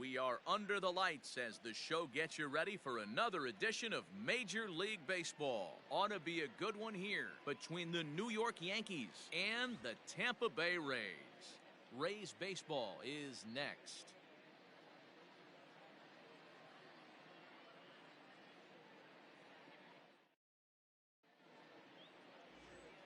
We are under the lights as the show gets you ready for another edition of Major League Baseball. Ought to be a good one here between the New York Yankees and the Tampa Bay Rays. Rays baseball is next.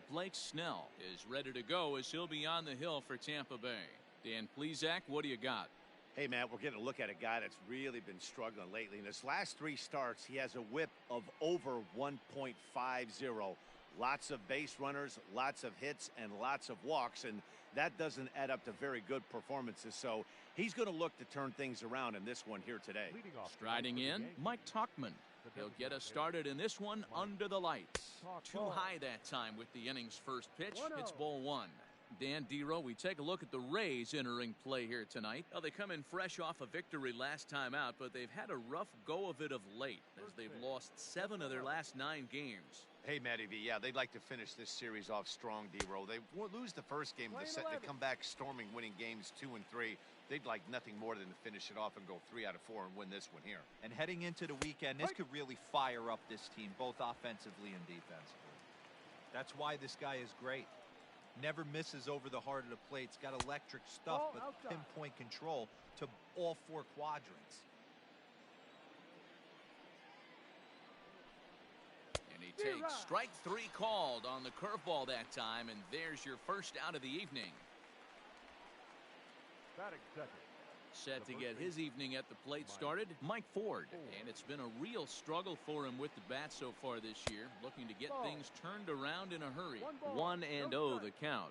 Blake Snell is ready to go as he'll be on the hill for Tampa Bay. Dan Plesac, what do you got? Hey, Matt, we're getting a look at a guy that's really been struggling lately. In his last 3 starts, he has a whip of over 1.50. Lots of base runners, lots of hits, and lots of walks, and that doesn't add up to very good performances. So he's going to look to turn things around in this one here today. Striding in, Mike Tauchman. He'll get us started in this one under the lights. Too high that time with the inning's first pitch. It's ball 1. Dan Dero, we take a look at the Rays entering play here tonight. Well, they come in fresh off a victory last time out, but they've had a rough go of it of late as they've lost 7 of their last 9 games. Hey, Matty V, yeah, they'd like to finish this series off strong, Dero. They lose the first game of the set. They come back storming, winning games 2 and 3. They'd like nothing more than to finish it off and go 3 out of 4 and win this one here. And heading into the weekend, this could really fire up this team, both offensively and defensively. That's why this guy is great. Never misses over the heart of the plate. He's got electric stuff, but pinpoint control to all 4 quadrants. And he takes strike 3 called on the curveball that time, and there's your first out of the evening. Batting second. Set to get his evening at the plate started, Mike Ford. And it's been a real struggle for him with the bat so far this year, looking to get things turned around in a hurry. 1-0 the count.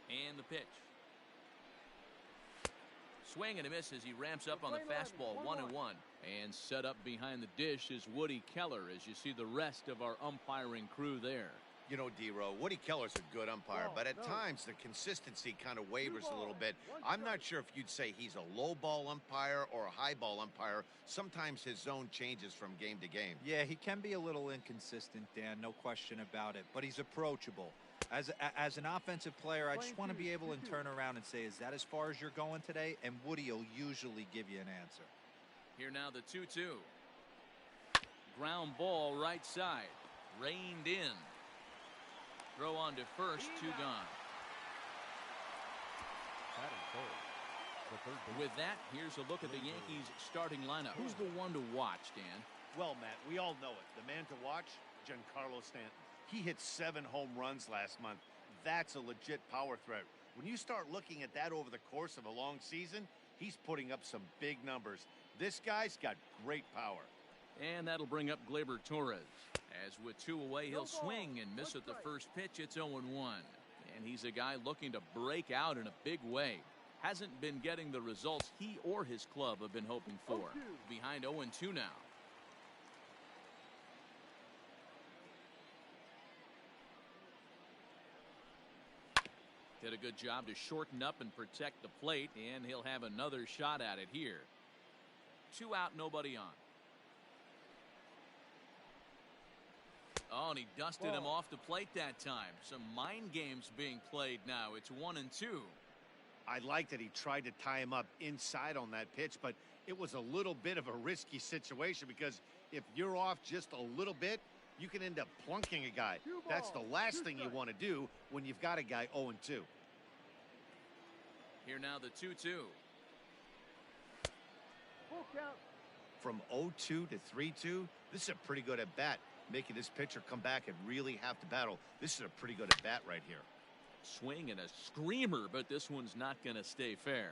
And the pitch. Swing and a miss as he ramps up on the fastball. 1-1. And set up behind the dish is Woody Keller as you see the rest of our umpiring crew there. You know, Dero, Woody Keller's a good umpire, but at times the consistency kind of wavers a little bit. I'm not sure if you'd say he's a low ball umpire or a high ball umpire. Sometimes his zone changes from game to game. Yeah, he can be a little inconsistent, Dan, no question about it, but he's approachable. As an offensive player, I just want to be able to turn around and say, is that as far as you're going today? And Woody will usually give you an answer. Here now the 2-2. Ground ball right side. Reined in. Throw on to first, 2 gone. With that, here's a look at the Yankees starting lineup. Who's the one to watch, Dan? Well, Matt, we all know it. The man to watch, Giancarlo Stanton. He hit 7 home runs last month. That's a legit power threat. When you start looking at that over the course of a long season, he's putting up some big numbers. This guy's got great power. And that'll bring up Gleyber Torres. As with 2 away, he'll swing and miss at the first pitch. It's 0-1. And he's a guy looking to break out in a big way. Hasn't been getting the results he or his club have been hoping for. Behind 0-2 now. Did a good job to shorten up and protect the plate, and he'll have another shot at it here. 2 out, nobody on. Oh, and he dusted him off the plate that time. Some mind games being played now. It's 1-2. I like that he tried to tie him up inside on that pitch, but it was a little bit of a risky situation because if you're off just a little bit, you can end up plunking a guy. That's the last thing you want to do when you've got a guy 0-2. Here now the 2-2. Full count. From 0-2 to 3-2, this is a pretty good at bat. Making this pitcher come back and really have to battle. This is a pretty good at bat right here. Swing and a screamer, but this one's not going to stay fair.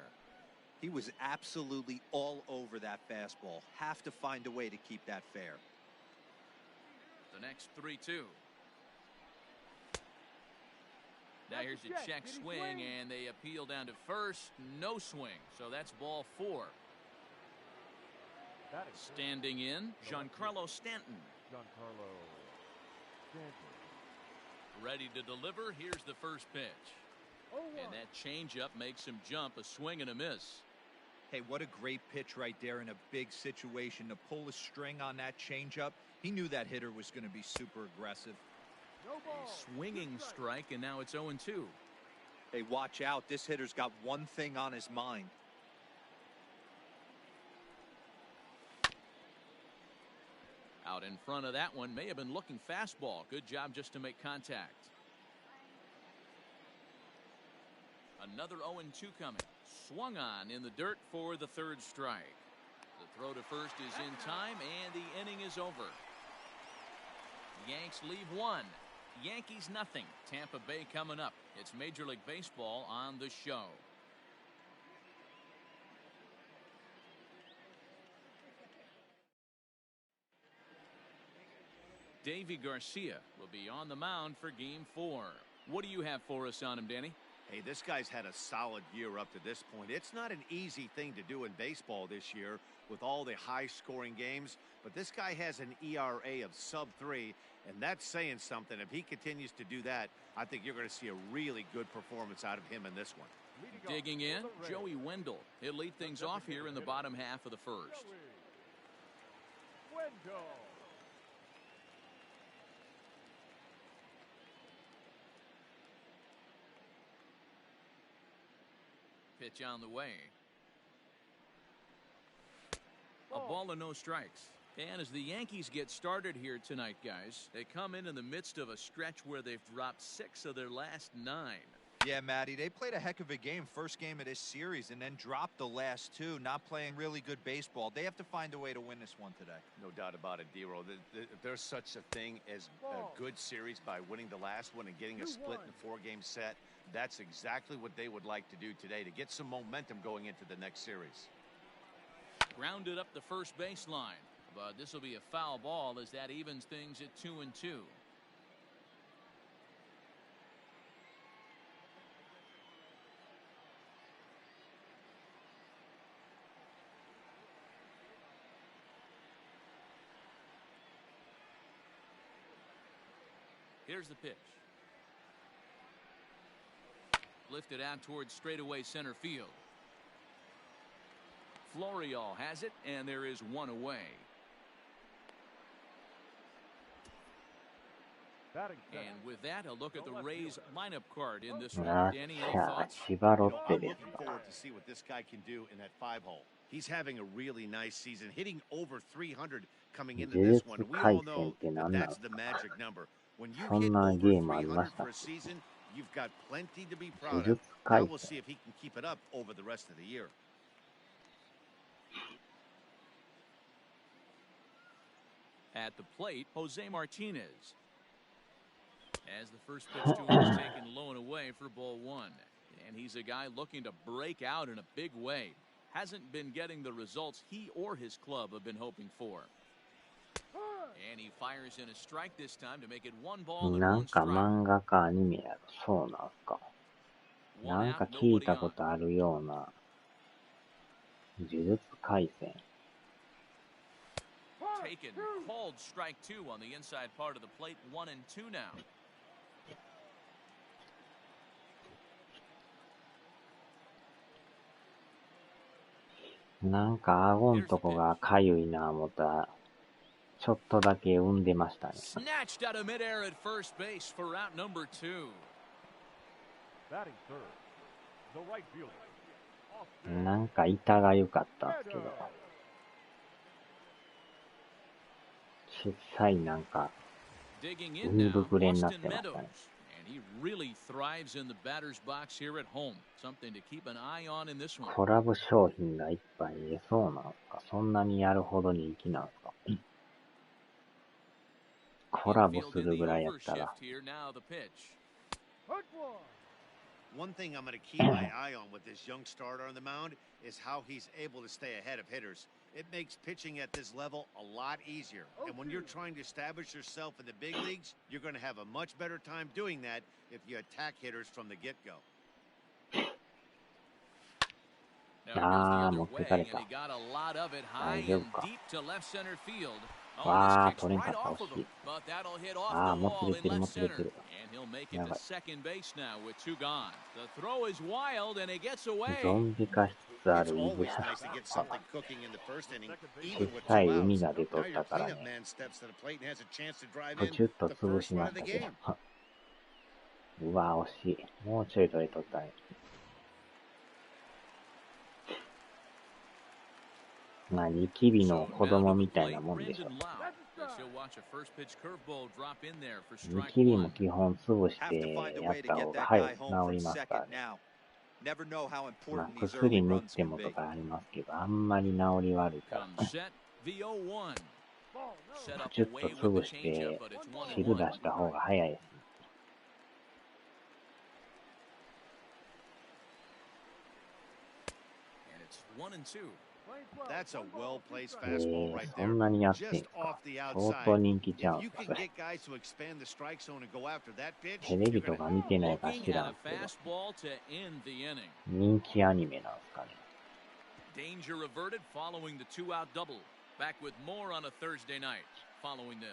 He was absolutely all over that fastball. Have to find a way to keep that fair. The next 3-2. Now here's a check swing, and they appeal down to first. No swing, so that's ball 4. Standing in, Giancarlo Stanton. Giancarlo Stanton. Ready to deliver. Here's the first pitch. And that changeup makes him jump. A swing and a miss. Hey, what a great pitch right there in a big situation to pull a string on that changeup. He knew that hitter was going to be super aggressive. A swinging strike, and now it's 0-2. Hey, watch out. This hitter's got one thing on his mind. Out in front of that one, may have been looking fastball. Good job just to make contact. Another 0-2 coming. Swung on in the dirt for the third strike. The throw to first is in time, and the inning is over. Yanks leave one. Yankees nothing. Tampa Bay coming up. It's Major League Baseball on the show. Davy Garcia will be on the mound for Game 4. What do you have for us on him, Danny? Hey, this guy's had a solid year up to this point. It's not an easy thing to do in baseball this year with all the high-scoring games, but this guy has an ERA of sub-3, and that's saying something. If he continues to do that, I think you're going to see a really good performance out of him in this one. Digging in, Joey Wendell. He'll lead things off here in the bottom half of the first. Pitch on the way. A ball and no strikes. And as the Yankees get started here tonight, guys, they come in the midst of a stretch where they've dropped 6 of their last 9. Yeah, Matty, they played a heck of a game, first game of this series, and then dropped the last 2, not playing really good baseball. They have to find a way to win this one today. No doubt about it, D-Roll. There's such a thing as a good series by winning the last one and getting a split in the 4-game set. That's exactly what they would like to do today to get some momentum going into the next series. Grounded up the first baseline, but this will be a foul ball as that evens things at 2-2. Here's the pitch. Lifted out towards straightaway center field. Florial has it, and there is one away. And with that, a look at the Rays lineup card in this one. Danny, any thoughts? I'm looking forward to see what this guy can do in that 5-hole. He's having a really nice season, hitting over 300 coming into this one. We all know that that's the magic number. When you hit over 300 for a season, you've got plenty to be proud of. Now we'll see if he can keep it up over the rest of the year. At the plate, Jose Martinez. As the first pitch to him is taken low and away for ball 1. And he's a guy looking to break out in a big way. Hasn't been getting the results he or his club have been hoping for. And he fires in a strike this time to make it 1 ball and 1 strike. 漫画かアニメやろ。そうなんすか。なんか聞いたことあるような。呪術廻戦。Taken, called strike 2 on the inside part of the plate. 1-2 now. なんか顎んとこがかゆいな思ったら、ちょっとだけ産んでましたね。Snatched out of midair at first base for out number 2. Batting third, the right fielder. なんか板が良かったんですけど、小さいなんか海膨れになってましたね。He really thrives in the batter's box here at home. Something to keep an eye on in this one. コラボ商品がいっぱい出そうなんすか。そんなにやるほど人気なんすか。コラボするぐらいやったら。One thing I'm going to keep my eye on with this young starter on the mound is how he's able to stay ahead of hitters. It makes pitching at this level a lot easier. And when you're trying to establish yourself in the big leagues, you're going to have a much better time doing that if you attack hitters from the get-go. Now here's the other way, and he got a lot of it high and deep to left center field. Oh, this kicks right off of him, but that'll hit off the wall in left center. And he'll make it to second base now with 2 gone. The throw is wild, and it gets away. ゾンビ化しつつあるイブラ小さい海が出とったからね。プチュッと潰しましたけど。うわ、惜しい。もうちょい取れとったね。まあ、ニキビの子供みたいなもんでしょ。ニキビも基本潰してやった方が早く治りますからね。まあ、薬塗ってもとかありますけど、あんまり治り悪いから。プチュッと潰して汁出した方が早いですね。That's a well-placed fastball right そ there. んなにやってん Just すか。 off the 相 outside. 当人気ちゃ If うん you すか、 can それ。 get guys to expand the strike zone and go after that pitch, テレ you're ビと gonna か見てないから知 Looking ら at ん a すけど、 fastball to end the inning. 人気アニメなんすかね。 Danger averted following the two-out double. Back with more on a Thursday night following this.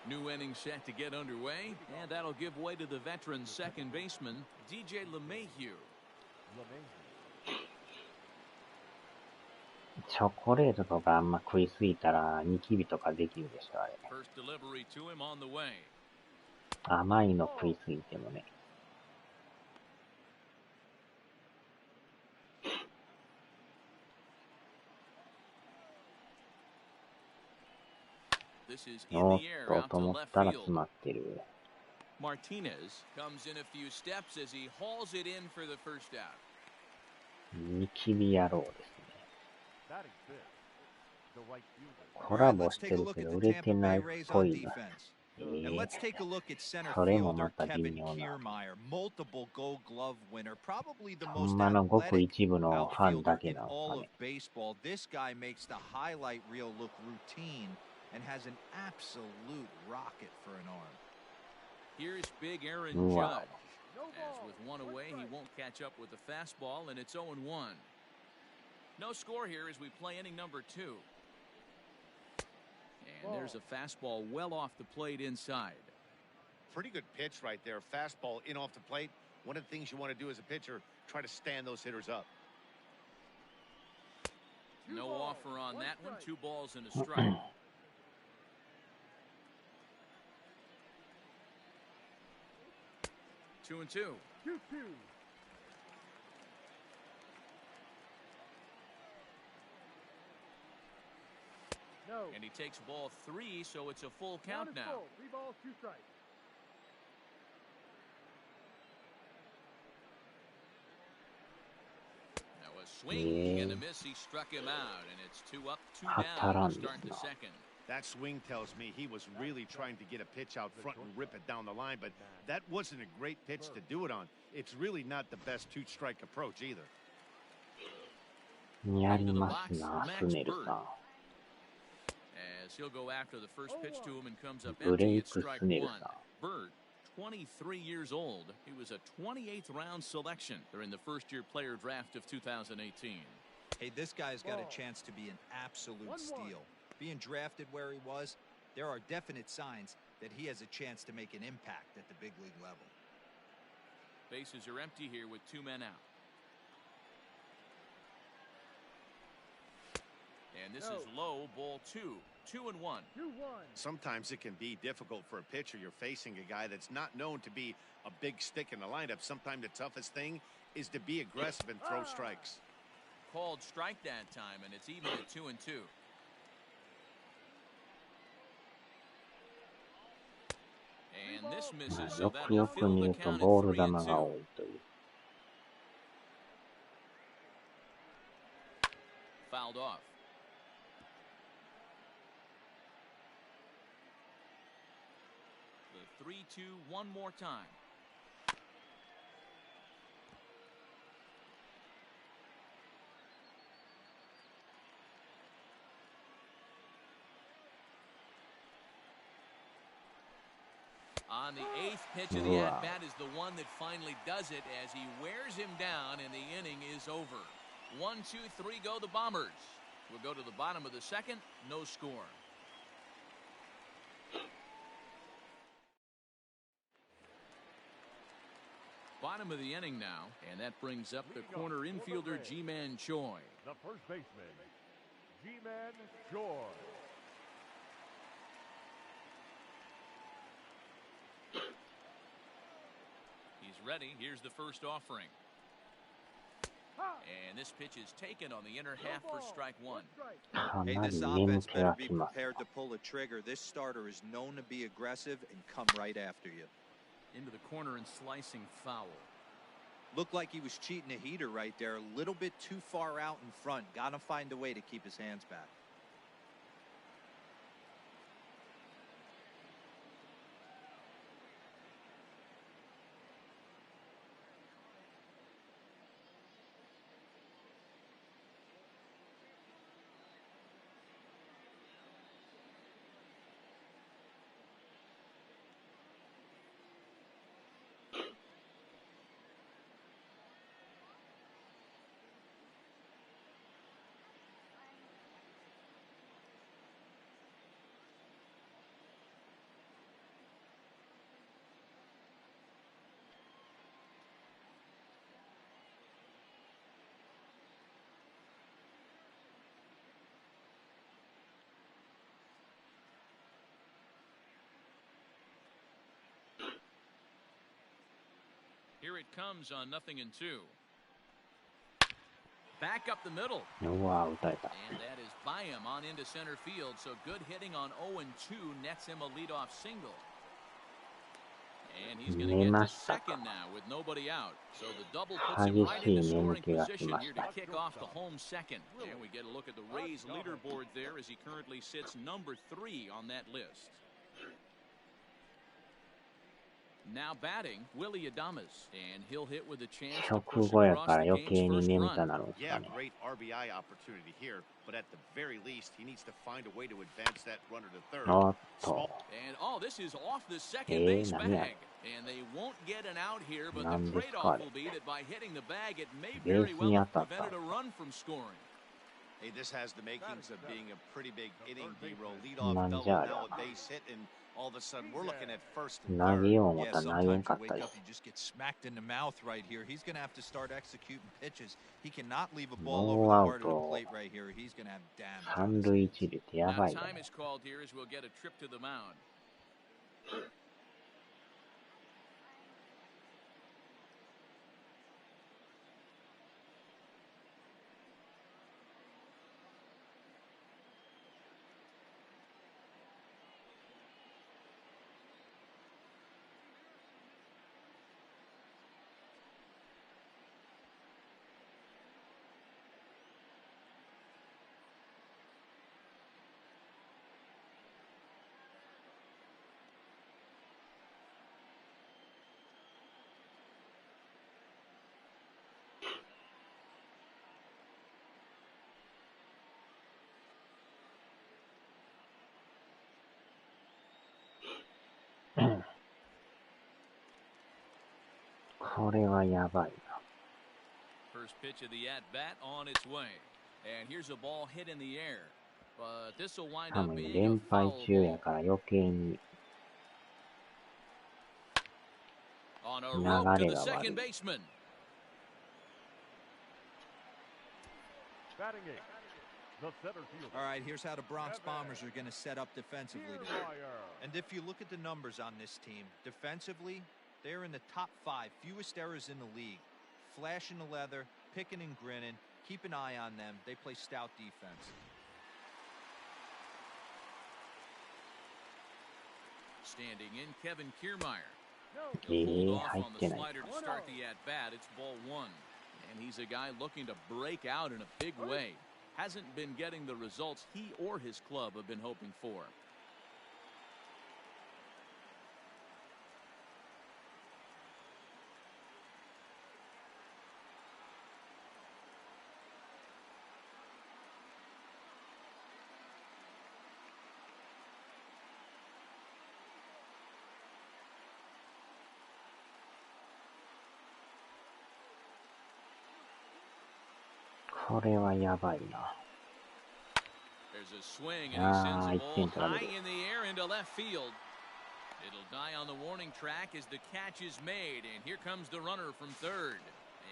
New inning set to get underway, and that'll give way to the veteran second baseman, DJ LeMahieu. チョコレートとかあんま食いすぎたらニキビとかできるでしょ、あれ。 First delivery to him on the way. 甘いの食いすぎてもね。This is in おっ the air と、 out と to 思っ left たら field. 詰まってる。 Martinez comes in a few steps as he hauls it in for the first out. ニキビ野郎ですね。 Batting fifth, the right fielder. コラボしてるけど売れてないっぽいな。And let's take a look at center それもま fielder た微 Kevin 妙な。 Kiermaier, multiple Gold Glove winner, probably the ほ most んまのごく athletic 一部のファンだ outfielder け in なんす all か of ね。 baseball. This guy makes the highlight reel look routine and has an absolute rocket for an arm. Here's big Aaron Wow. Judge. As with one away, he won't catch up with the fastball, and it's 0-1. No score here as we play inning number 2. And there's a fastball well off the plate inside. pretty good pitch right there. Fastball in off the plate. One of the things you want to do as a pitcher, try to stand those hitters up. No offer on that one. 2 balls and a strike. Two and two. 2-2. No. And he takes ball 3, so it's a full count Count is now. full. 3 balls, 2 strikes. Now a swing and a miss. He struck him out, and it's 2 up, 2 down to start the second. That swing tells me he was really trying to get a pitch out front and rip it down the line, but that wasn't a great pitch to do it on. It's really not the best two-strike approach either. やりますな、スネルさん。 As he'll go after the first pitch to him and comes up ブレ empty イ at ク strike スネル one. さん。 Bird, 23 years old. He was a 28th round selection during the first year player draft of 2018. Hey, this guy's got a chance to be an absolute steal. Being drafted where he was, there are definite signs that he has a chance to make an impact at the big league level. Bases are empty here with 2 men out. And this is low, ball 2. 2-1. 2-1. Sometimes it can be difficult for a pitcher. You're facing a guy that's not known to be a big stick in the lineup. Sometimes the toughest thing is to be aggressive and throw strikes. Called strike that time, and it's even at 2-2. And this ま misses, あ so よく that'll よく fill 見 the ると count ボー at ル球 3-2. が多いという。 Fouled off. The 3-2 one more time. On the 8th pitch of the Wow. at-bat is the one that finally does it as he wears him down and the inning is over. 1, 2, 3 go the Bombers. We'll go to the bottom of the second. No score. Bottom of the inning now, and that brings up the corner infielder Ji-Man Choi. The first baseman, Ji-Man Choi. He's ready. Here's the first offering. And this pitch is taken on the inner half for strike one. Hey, this offense better be prepared to pull a trigger. This starter is known to be aggressive and come right after you. Into the corner and slicing foul. Looked like he was cheating a heater right there. A little bit too far out in front. Got to find a way to keep his hands back. Here it comes on 0-2. Back up the middle. うわ、打たれた。 And that is by him on into center field. So good hitting on 0-2 nets him a leadoff single. And he's going to get to second now with nobody out. So the double puts him right into scoring position here to kick off the home second. And we get a look at the Rays leaderboard there as he currently sits number 3 on that list. Now batting, Willy Adames, and he'll hit with a chance to push across the game's first run. Yeah, great RBI opportunity here, but at the very least, he needs to find a way to advance that runner to third. And this is off the second base bag, and they won't get an out here, but the trade-off will be that by hitting the bag, it may very well have prevented a run from scoring. Hey, this has the makings of being a pretty big inning, D-Row. Leadoff double, now a base hit, and all of a sudden we're looking at first and third. Yeah, sometimes you wake up, you just get smacked in the mouth right here. He's going to have to start executing pitches. He cannot leave a ball over the heart of the plate right here. He's going to have damage. Now time is called here as we'll get a trip to the mound. First pitch of the at-bat on its way. And here's a ball hit in the air. But this will wind up being a foul ball. On a rope to the second baseman. Batting eight, the center fielder. All right, here's how the Bronx Bombers are going to set up defensively today. And if you look at the numbers on this team, defensively, they're in the top 5, fewest errors in the league. Flashing the leather, picking and grinning. Keep an eye on them. They play stout defense. Standing in, Kevin Kiermaier. Hold off on the slider to start the at-bat. It's ball 1. And he's a guy looking to break out in a big way. Hasn't been getting the results he or his club have been hoping for. There's a swing, and he sends the ball high in the air into left field. It'll die on the warning track as the catch is made, and here comes the runner from third.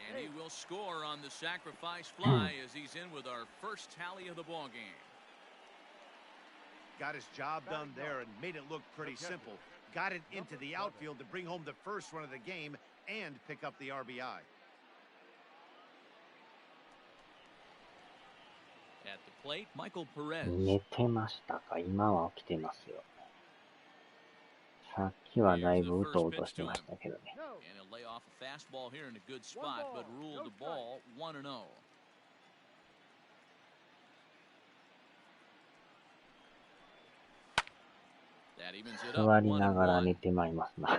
And he will score on the sacrifice fly as he's in with our first tally of the ball game. Got his job done there and made it look pretty simple. Got it into the outfield to bring home the first run of the game and pick up the RBI. At the plate, Michael Perez. 寝てましたか？今は起きてますよ。さっきはだいぶうとうとしてましたけどね。And he'll lay off a fastball here in a good spot, but ruled the ball 1-0. That evens it up. 座りながら寝てまいりますな。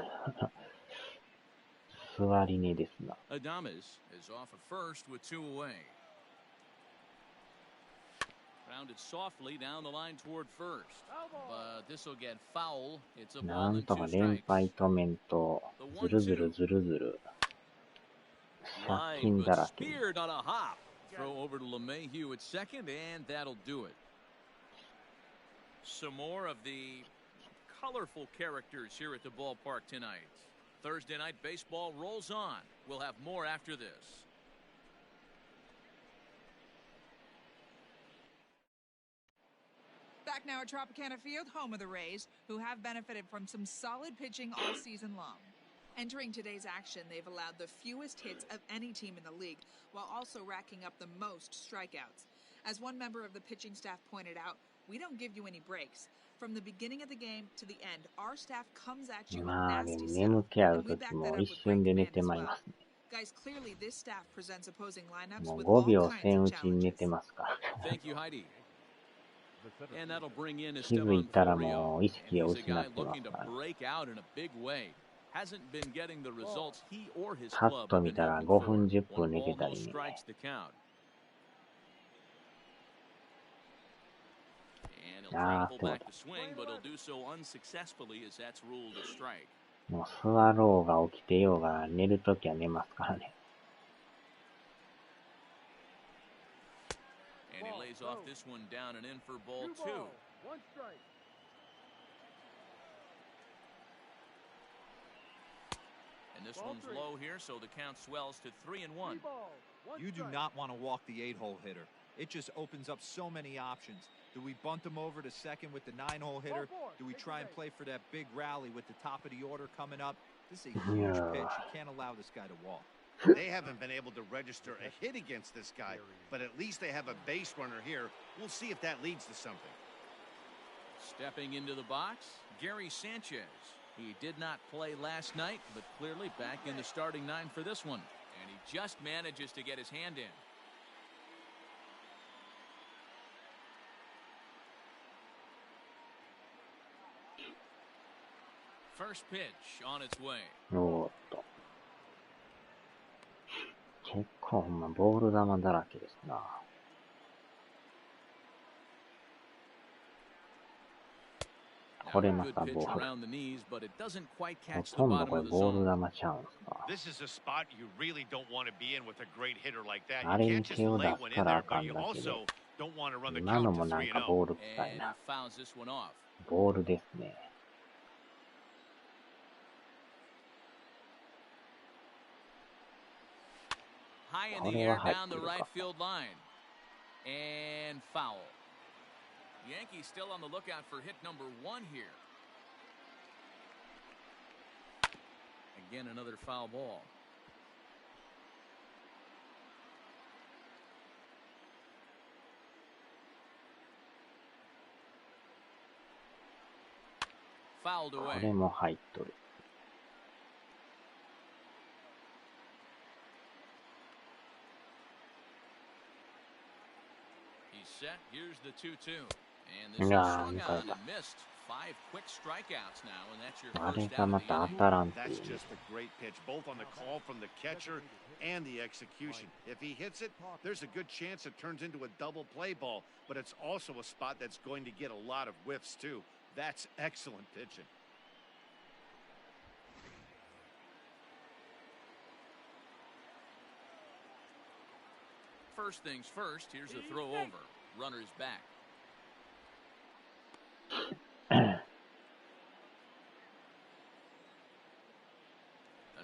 座り寝ですな。Adames is off at first with 2 away. Rounded softly down the line toward first, but this will get foul. It's a な ball ん and と 2 か連 strikes. 敗止めんと、ずるずるずるずる。借 Line, 金 but だらけに。 speared on a hop. Throw over to LeMahieu at second, and that'll do it. Some more of the colorful characters here at the ballpark tonight. Thursday night baseball rolls on. We'll have more after this. Back now at Tropicana Field, home of the Rays, who have benefited from some solid pitching all season long. Entering today's action, they've allowed the fewest hits of any team in the league, while also racking up the most strikeouts. As one member of the pitching staff pointed out, we don't give you any breaks. From the beginning of the game to the end, our staff comes at you with まあで nasty も stuff, 眠気ある and we 時 back も that up 一 with 瞬 great で寝 command て as まい well. ますね。Guys, clearly this staff presents opposing lineups もう with 5 all 秒 kinds せん of うちに寝 challenges. てますから。Thank you, Heidi. And that'll bring in 気づい Esteban たら Florial. もう意 And 識を he's a 失 guy ってま looking す to から。 break out in a big way. Hasn't been getting the results he or his パッ club と have 見 been たら hoping 5 for. 分10 One 分寝て ball, た no りね。 strikes to count. And he'll travel back to swing, but he'll do so unsuccessfully as that's ruled a strike. もう座ろうが起きてようが寝るときは寝ますからね。And he lays off this one down and in for ball 2. 1 strike. And this one's low here, so the count swells to 3-1. You do not want to walk the 8-hole hitter. It just opens up so many options. Do we bunt him over to second with the 9-hole hitter? Do we try and play for that big rally with the top of the order coming up? This is a huge pitch. You can't allow this guy to walk. They haven't been able to register a hit against this guy, but at least they have a base runner here. We'll see if that leads to something. Stepping into the box, Gary Sanchez. He did not play last night, but clearly back in the starting 9 for this one. And he just manages to get his hand in. First pitch on its way. おーっと。結構ほんまボール球だらけですな。これまたボール。ほとんどこれボール球ちゃうんすか。This is a spot you really don't want to be in with a great hitter like that. あれ You に can't just 手を出 lay す one か in ら there, あか but ん you だけど、 also don't want to run the 今の count も to なんか 3-0. ボール臭い And な。 fouls this one off. ボールですね。High in こ the れ air は入っ down て the る right か。 field line. And foul. Yankees still on the lookout for hit number 1 here. Again, another foul ball. Fouled こ away. れも入っとる。He's set. Here's the 2-2. And this is Yeah, swung you on got and missed. 5 quick strikeouts now, and that's your あれ first が out ま of the た inning. 当たらんってい That's う。 just a great pitch, both on the call from the catcher and the execution. If he hits it, there's a good chance it turns into a double play ball, but it's also a spot that's going to get a lot of whiffs too. That's excellent pitching. First things first, here's a throw over. Runner's back.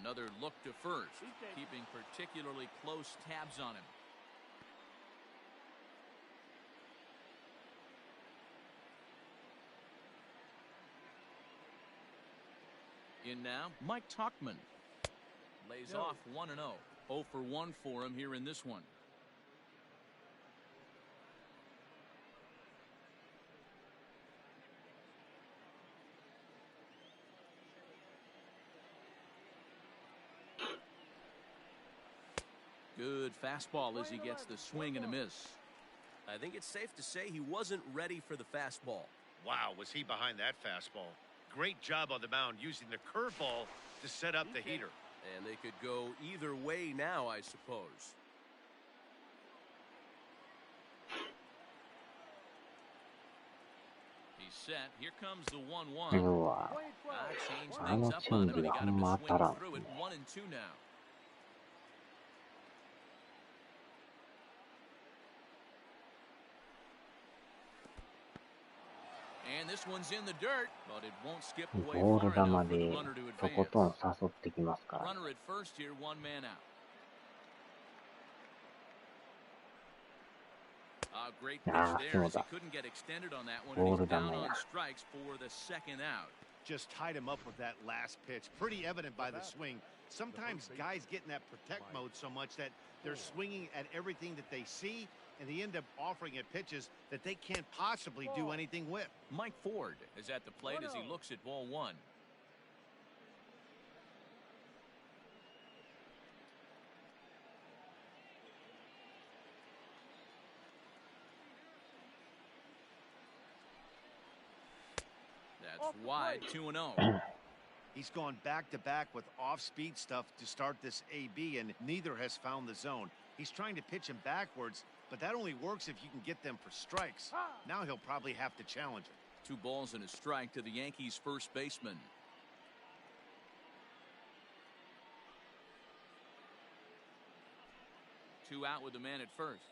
Another look to first, keeping particularly close tabs on him. In now, Mike Tauchman. Lays off 1-0. 0 for 1 for him here in this one. Good fastball as he gets the swing and a miss. I think it's safe to say he wasn't ready for the fastball. Wow, was he behind that fastball? Great job on the mound using the curveball to set up the heater. And they could go either way now, I suppose. He's set. Here comes the 1-1. うわ、 Change あ things の up チェ on ン him. ジ They が got ほ him ん to ま当たら swing ん through ね it. 1-2 now. And this one's in the dirt, but it won't skip away ボー far ル球 enough for the で runner to とことん advance. 誘ってきますから。 Runner at first here, 1 man out. Great pitch there as he couldn't get extended on that one. And he's down on strikes for the second out. Just tied him up with that last pitch. Pretty evident by the swing. Sometimes guys get in that protect mode so much that they're swinging at everything that they see, and they end up offering at pitches that they can't possibly do anything with. Mike Ford is at the plate as he looks at ball 1. That's wide, 2-0. He's gone back-to-back with off-speed stuff to start this AB, and neither has found the zone. He's trying to pitch him backwards, but that only works if you can get them for strikes. Now he'll probably have to challenge it. 2 balls and a strike to the Yankees' first baseman. Two out with the man at first.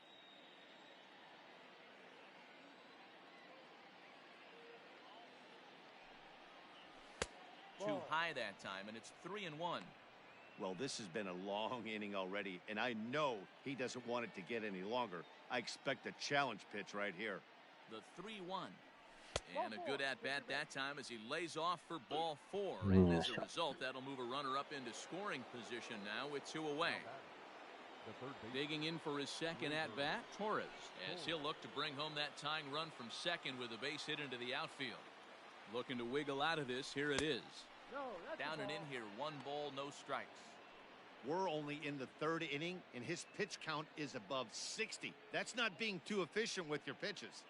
Too high that time, and it's 3-1. Well, this has been a long inning already, and I know he doesn't want it to get any longer. I expect a challenge pitch right here. The 3-1. And a good at-bat that time as he lays off for ball 4. And as a result, that'll move a runner up into scoring position now with 2 away. Digging in for his second at-bat, Torres, as he'll look to bring home that tying run from second with a base hit into the outfield. Looking to wiggle out of this. Here it is. Down and in here. 1 ball, no strikes. We're only in the 3rd inning, and his pitch count is above 60. That's not being too efficient with your pitches.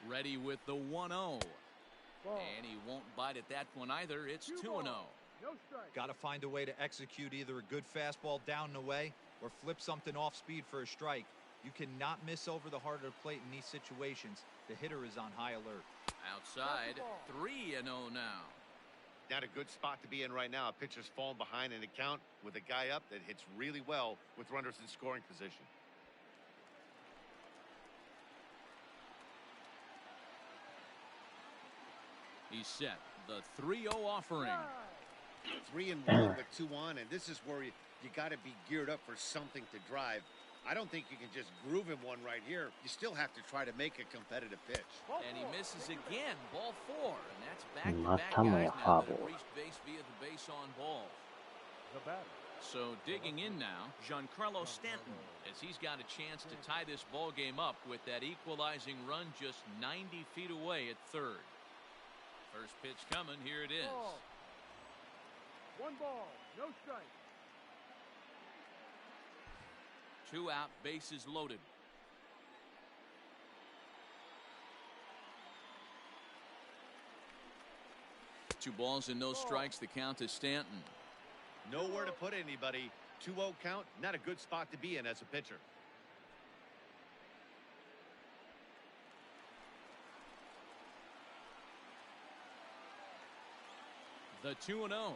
Ready with the 1-0. And he won't bite at that one either. It's 2-0. Got to find a way to execute either a good fastball down and away or flip something off speed for a strike. You cannot miss over the heart of the plate in these situations. The hitter is on high alert. Outside, 3-0 now. Not a good spot to be in right now. A pitcher's falling behind in the count with a guy up that hits really well with runners in scoring position. He's set. The 3-0 offering. 3-1 with 2 on, and this is where you got to be geared up for something to drive. I don't think you can just groove him one right here. You still have to try to make a competitive pitch. And he misses again. Ball 4. And that's back-to-back guys now that have reached base via the base on balls. So digging in now, Giancarlo Stanton, as he's got a chance to tie this ball game up with that equalizing run just 90 feet away at 3rd. First pitch coming. Here it is. 1 ball, no strike. 2 out, bases loaded. Two balls and no strikes. The count to Stanton. Nowhere to put anybody. 2-0 count. Not a good spot to be in as a pitcher. The 2-0.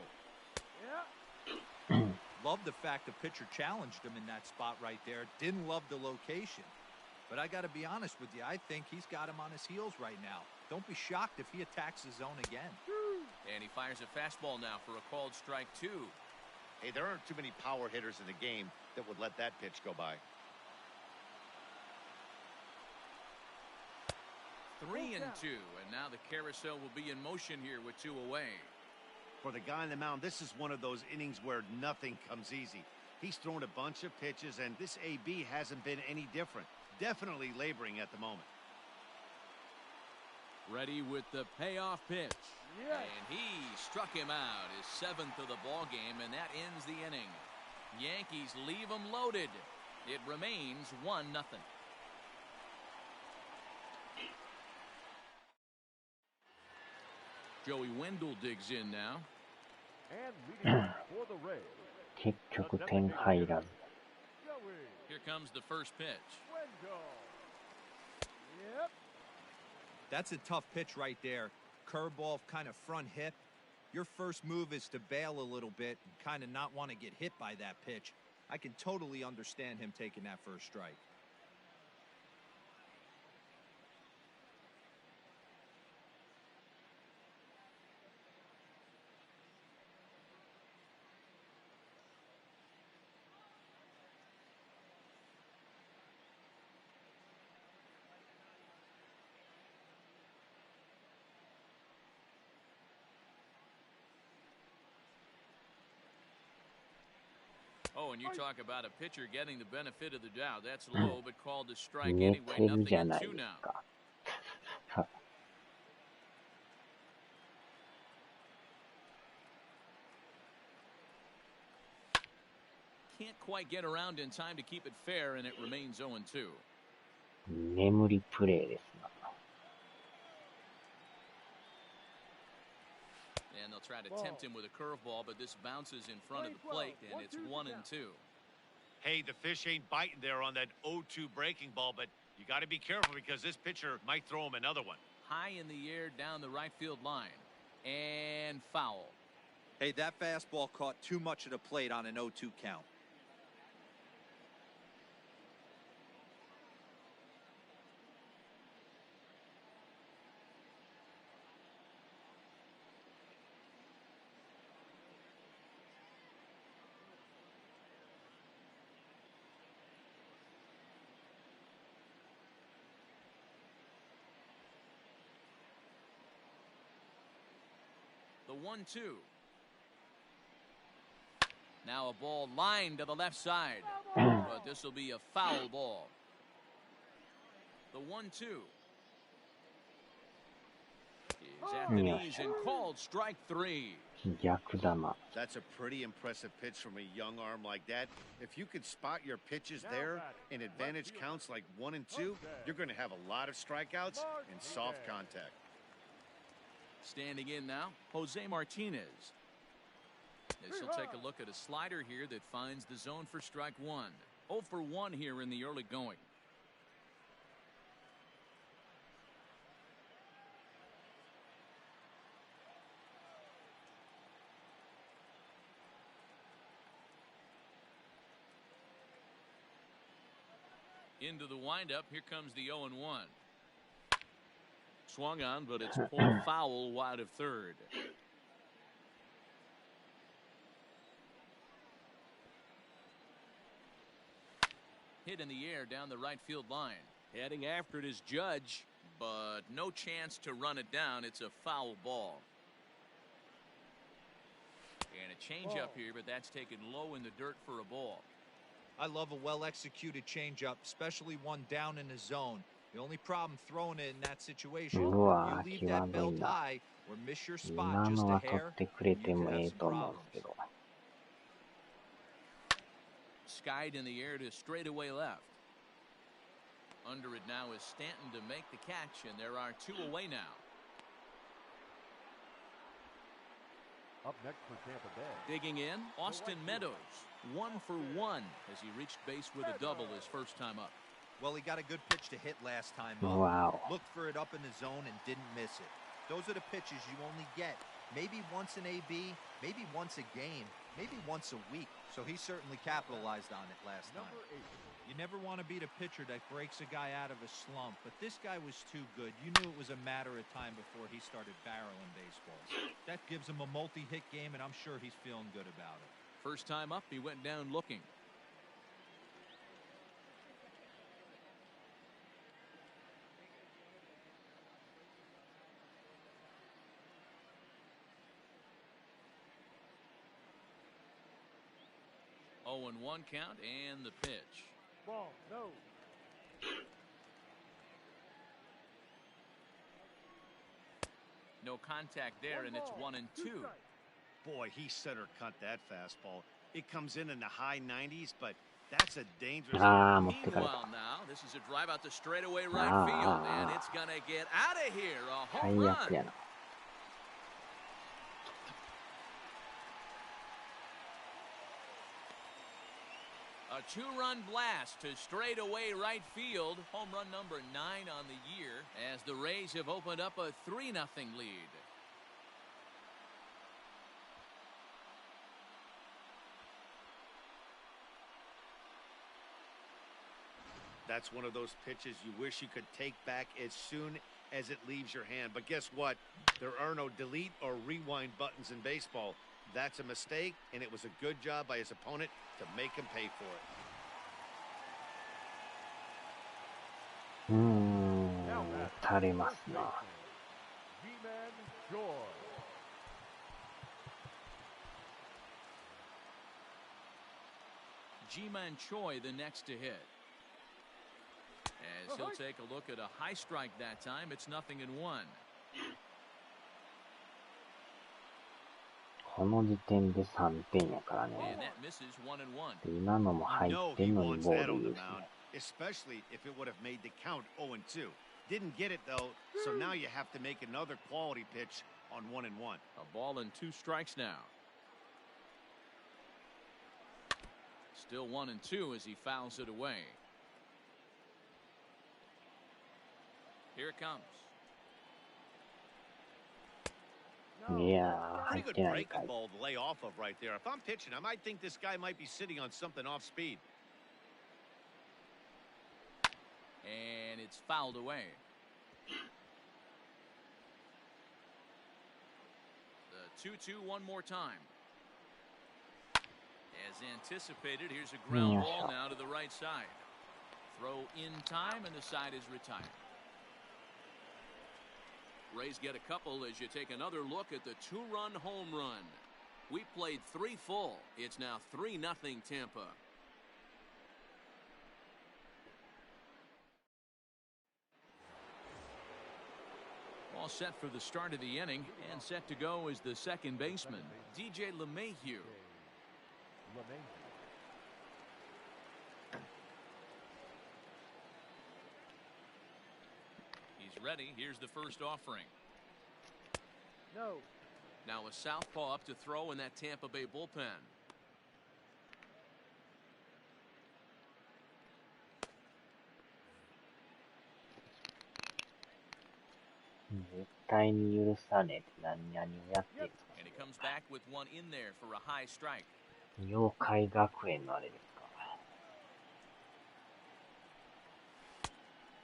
Love the fact the pitcher challenged him in that spot right there. Didn't love the location. But I got to be honest with you, I think he's got him on his heels right now. Don't be shocked if he attacks the zone again. And he fires a fastball now for a called strike 2. Hey, there aren't too many power hitters in the game that would let that pitch go by. 3-2, and now the carousel will be in motion here with 2 away. For the guy on the mound, this is one of those innings where nothing comes easy. He's thrown a bunch of pitches, and this AB hasn't been any different. Definitely laboring at the moment. Ready with the payoff pitch. Yes. And he struck him out, his 7th of the ball game, and that ends the inning. Yankees leave him loaded. It remains 1-0. Joey Wendell digs in now. And leading for the Rays. 結局点入らず。 Here comes the first pitch. Yep. That's a tough pitch right there. Curveball, kind of front hip. Your first move is to bail a little bit and kind of not want to get hit by that pitch. I can totally understand him taking that first strike. Oh, and you talk about a pitcher getting the benefit of the doubt. That's low, but called a strike anyway. 0-2 now. Can't quite get around in time to keep it fair, and it remains 0-2. 眠りプレーですな。And they'll try to tempt him with a curveball, but this bounces in front of the plate, and it's 1-2. Hey, the fish ain't biting there on that 0-2 breaking ball, but you got to be careful because this pitcher might throw him another one. High in the air down the right field line. And foul. Hey, that fastball caught too much of the plate on an 0-2 count. The 1-2. Now a ball lined to the left side. But this will be a foul ball. The 1-2. Is at the knees and called strike 3. That's a pretty impressive pitch from a young arm like that. If you could spot your pitches there in advantage counts like 1 and 2, you're going to have a lot of strikeouts and soft contact. Standing in now, Jose Martinez. As he'll take a look at a slider here that finds the zone for strike 1. 0 for 1 here in the early going. Into the windup, here comes the 0-1. Swung on, but it's pulled foul wide of third. Hit in the air down the right field line. Heading after it is Judge, but no chance to run it down. It's a foul ball. And a changeup here, but that's taken low in the dirt for a ball. I love a well-executed changeup, especially one down in the zone. The only problem throwing it in that situation, you leave that belt high or miss your spot just a hair, you can have some problems. Skied in the air to straightaway left. Under it now is Stanton to make the catch, and there are 2 away now. Up next for Tampa Bay. Digging in, Austin Meadows. 1 for 1 as he reached base with a double his first time up. Well, he got a good pitch to hit last time up. Wow. Looked for it up in the zone and didn't miss it. Those are the pitches you only get Maybe once an AB, maybe once a game, maybe once a week. So he certainly capitalized on it last time. You never want to beat a pitcher that breaks a guy out of a slump, but this guy was too good. You knew it was a matter of time before he started barreling baseballs. That gives him a multi-hit game, and I'm sure he's feeling good about it. First time up, he went down looking. Oh, and 1 count and the pitch. Ball, no. No contact there, and it's 1-2. Boy, he center cut that fastball. It comes in the high 90s, but that's a dangerous. Meanwhile, now this is a drive out to straightaway right field, and it's gonna get out of here. A home run. A 2-run blast to straightaway right field. Home run number 9 on the year as the Rays have opened up a 3-0 lead. That's one of those pitches you wish you could take back as soon as it leaves your hand. But guess what? There are no delete or rewind buttons in baseball. That's a mistake, and it was a good job by his opponent to make him pay for it. G-Man Choi. G-Man Choi the next to hit. As he'll take a look at a high strike that time, it's 0-1. この時点で3点やからね。今のも入ってんのにボールですね。Especially if it would have made the count 0-2. Didn't get it though, so now you have to make another quality pitch on 1-1. A ball and 2 strikes now. Still 1-2 as he fouls it away. Here it comes. Yeah, pretty good breaking ball to lay off of right there. If I'm pitching, I might think this guy might be sitting on something off speed. And it's fouled away. The 2-2 one more time. As anticipated, here's a ground ball now to the right side. Throw in time, and the side is retired. Rays get a couple as you take another look at the 2-run home run. We played 3 full. It's now 3-0 Tampa. All set for the start of the inning, and set to go is the second baseman, DJ LeMahieu. He's ready. Here's the first offering. No. Now a southpaw up to throw in that Tampa Bay bullpen. And he comes back with one in there for a high strike. 妖怪学園のあれですか。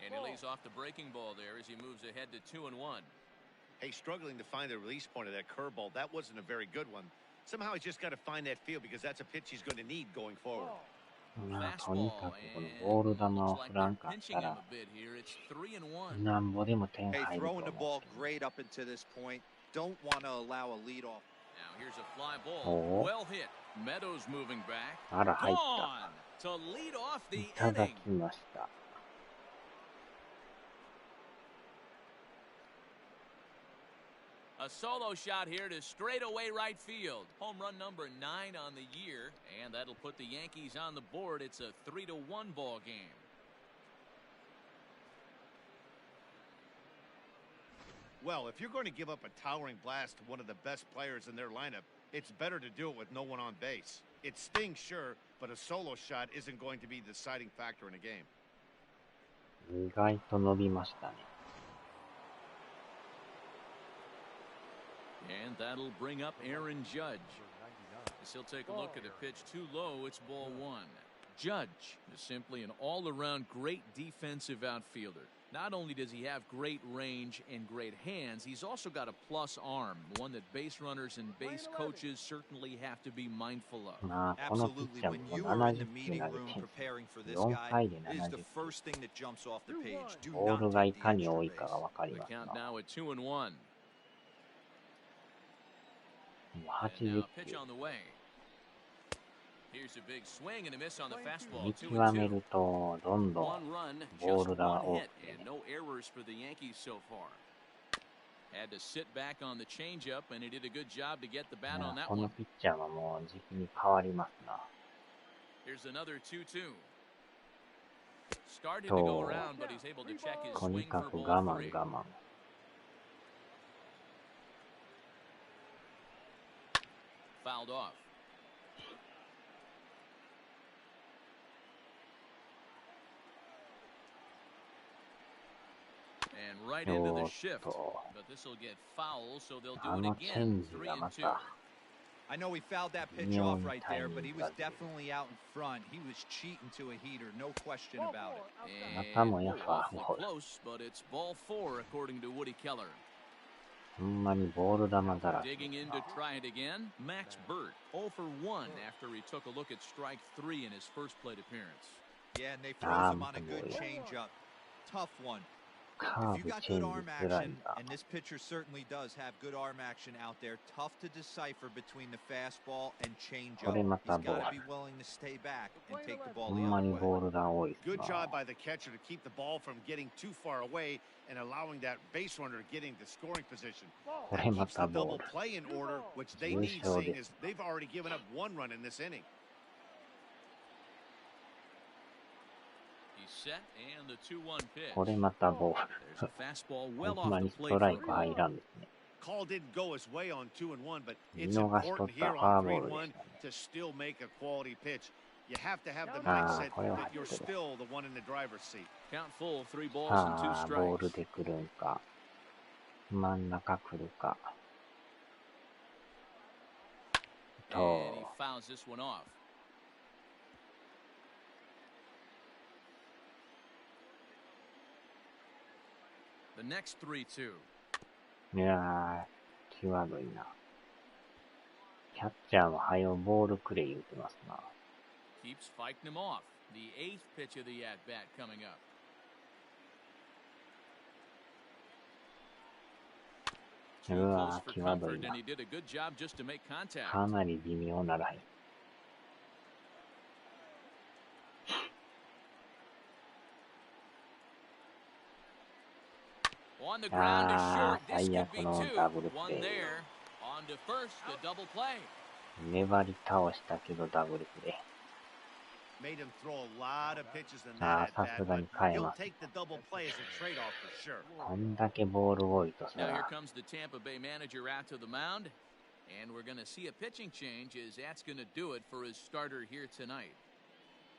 And he lays off the breaking ball there as he moves ahead to 2-1. Hey, struggling to find the release point of that curveball. That wasn't a very good one. Somehow he's just got to find that feel because that's a pitch he's going to need going forward. とにかくこのボール球を振らんかったらなんぼでも点入ると思う。 Throwing the ball great up into this point. Don't want to allow a lead off. Now here's a fly ball. Well hit. Meadows moving back. あら入っ To lead off た。 the いただ inning. きました。 A solo shot here to straightaway right field. Home run number 9 on the year, and that'll put the Yankees on the board. It's a 3-1 ball game. Well, if you're going to give up a towering blast to one of the best players in their lineup, it's better to do it with no one on base. It stings, sure, but a solo shot isn't going to be the deciding factor in a game. 意外と伸びましたね。And that'll bring up Aaron Judge. As he'll take a look at a pitch too low, it's ball one. Judge is simply an all-around great defensive outfielder. Not only does he have great range and great hands, he's also got a plus arm, one that base runners and base coaches certainly have to be mindful of. Absolutely. When you are in the meeting room preparing for this guy, it is the first thing that jumps off the page. Do not take the extra base. The count now at 2-1. And 80 now pitch on the way. Here's a big swing and a miss on the fastball. 見極めるとどんどん One run, ボー just ルが one 多 hit, くて and no errors for the Yankees so far. Had to sit back on the changeup, and he did a good job to get the bat on that この one. ピッチャーはもう時期に変わりますな。 Here's another 2-2. Started to go around, but he's able to check his とに swing か for く ball 我慢 three. 我慢。 Fouled off. And right into the shift. But this will get foul, so they'll do あ it のチェ again. ンジがま 3-2. た I know he fouled that pitch Neon off right there, but he was timing. definitely out in front. He was cheating to a heater, no question about it. And またもやファー awfully ボール。 close, but it's ball four, according to Woody Keller. ほんまにボール球だらけ Digging in to try it again, Max Burt 0 for 1 after he took a look at strike three in his first plate appearance. Yeah, and they froze him on a good changeup. Tough one. カ If ー you ブ got チェ good ン arm ジづらい action, んだ。 and this pitcher certainly does have good arm action out there, tough to decipher between the fastball and changeup. これま He's たボ got ー to ル。 be willing to stay back and take the ball ほ the んま other に way. ボールが多いです Good な。 job by the catcher to keep the ball from getting too far away and allowing that base runner getting the scoring position. こ That れま keeps た the ボー double ル。 play in order, which they 優 need, 勝 seeing です。 as they've already given up one run in this inning. He's set and the 2-1 pitch. これまたボー There's ル。 a fastball well ほんま off に the ス plate トライ for ク入 ball. らんですね。 Call didn't go his way on 2-1, but 見 it's 逃しと important った here ファ on ーボールで 3-1 したね。 to still make a quality pitch. You have to have the あ mindset あ、これは入 that って you're る。 still the one in the driver's seat. Count full, 3 balls さ and 2あ、ボール strikes. で来るんか。真ん中来るか。 And he と、 fouls this one off. The next 3-2. いやー、際どいな。キャッチャーもはよボールくれ言うてますな。 Keeps fighting him off. The 8th pitch of the at-bat coming up. Too close うわ for ー、際ど comfort, い and な。 he did a good job just to make contact. かなり微妙なライン。 On the ground is short. This 最 could 悪 be の two. ダブルプ One レー。 there. On to first, the double play. 粘り倒したけどダブルプレー。 Made him throw a lot of pitches in あ that あ、さ at す bat, がに but 変え he'll ます。 take the double play as a trade-off for sure. こんだけボール多いと Now here さ、 comes the Tampa Bay manager out to the mound. And we're going to see a pitching change as that's going to do it for his starter here tonight.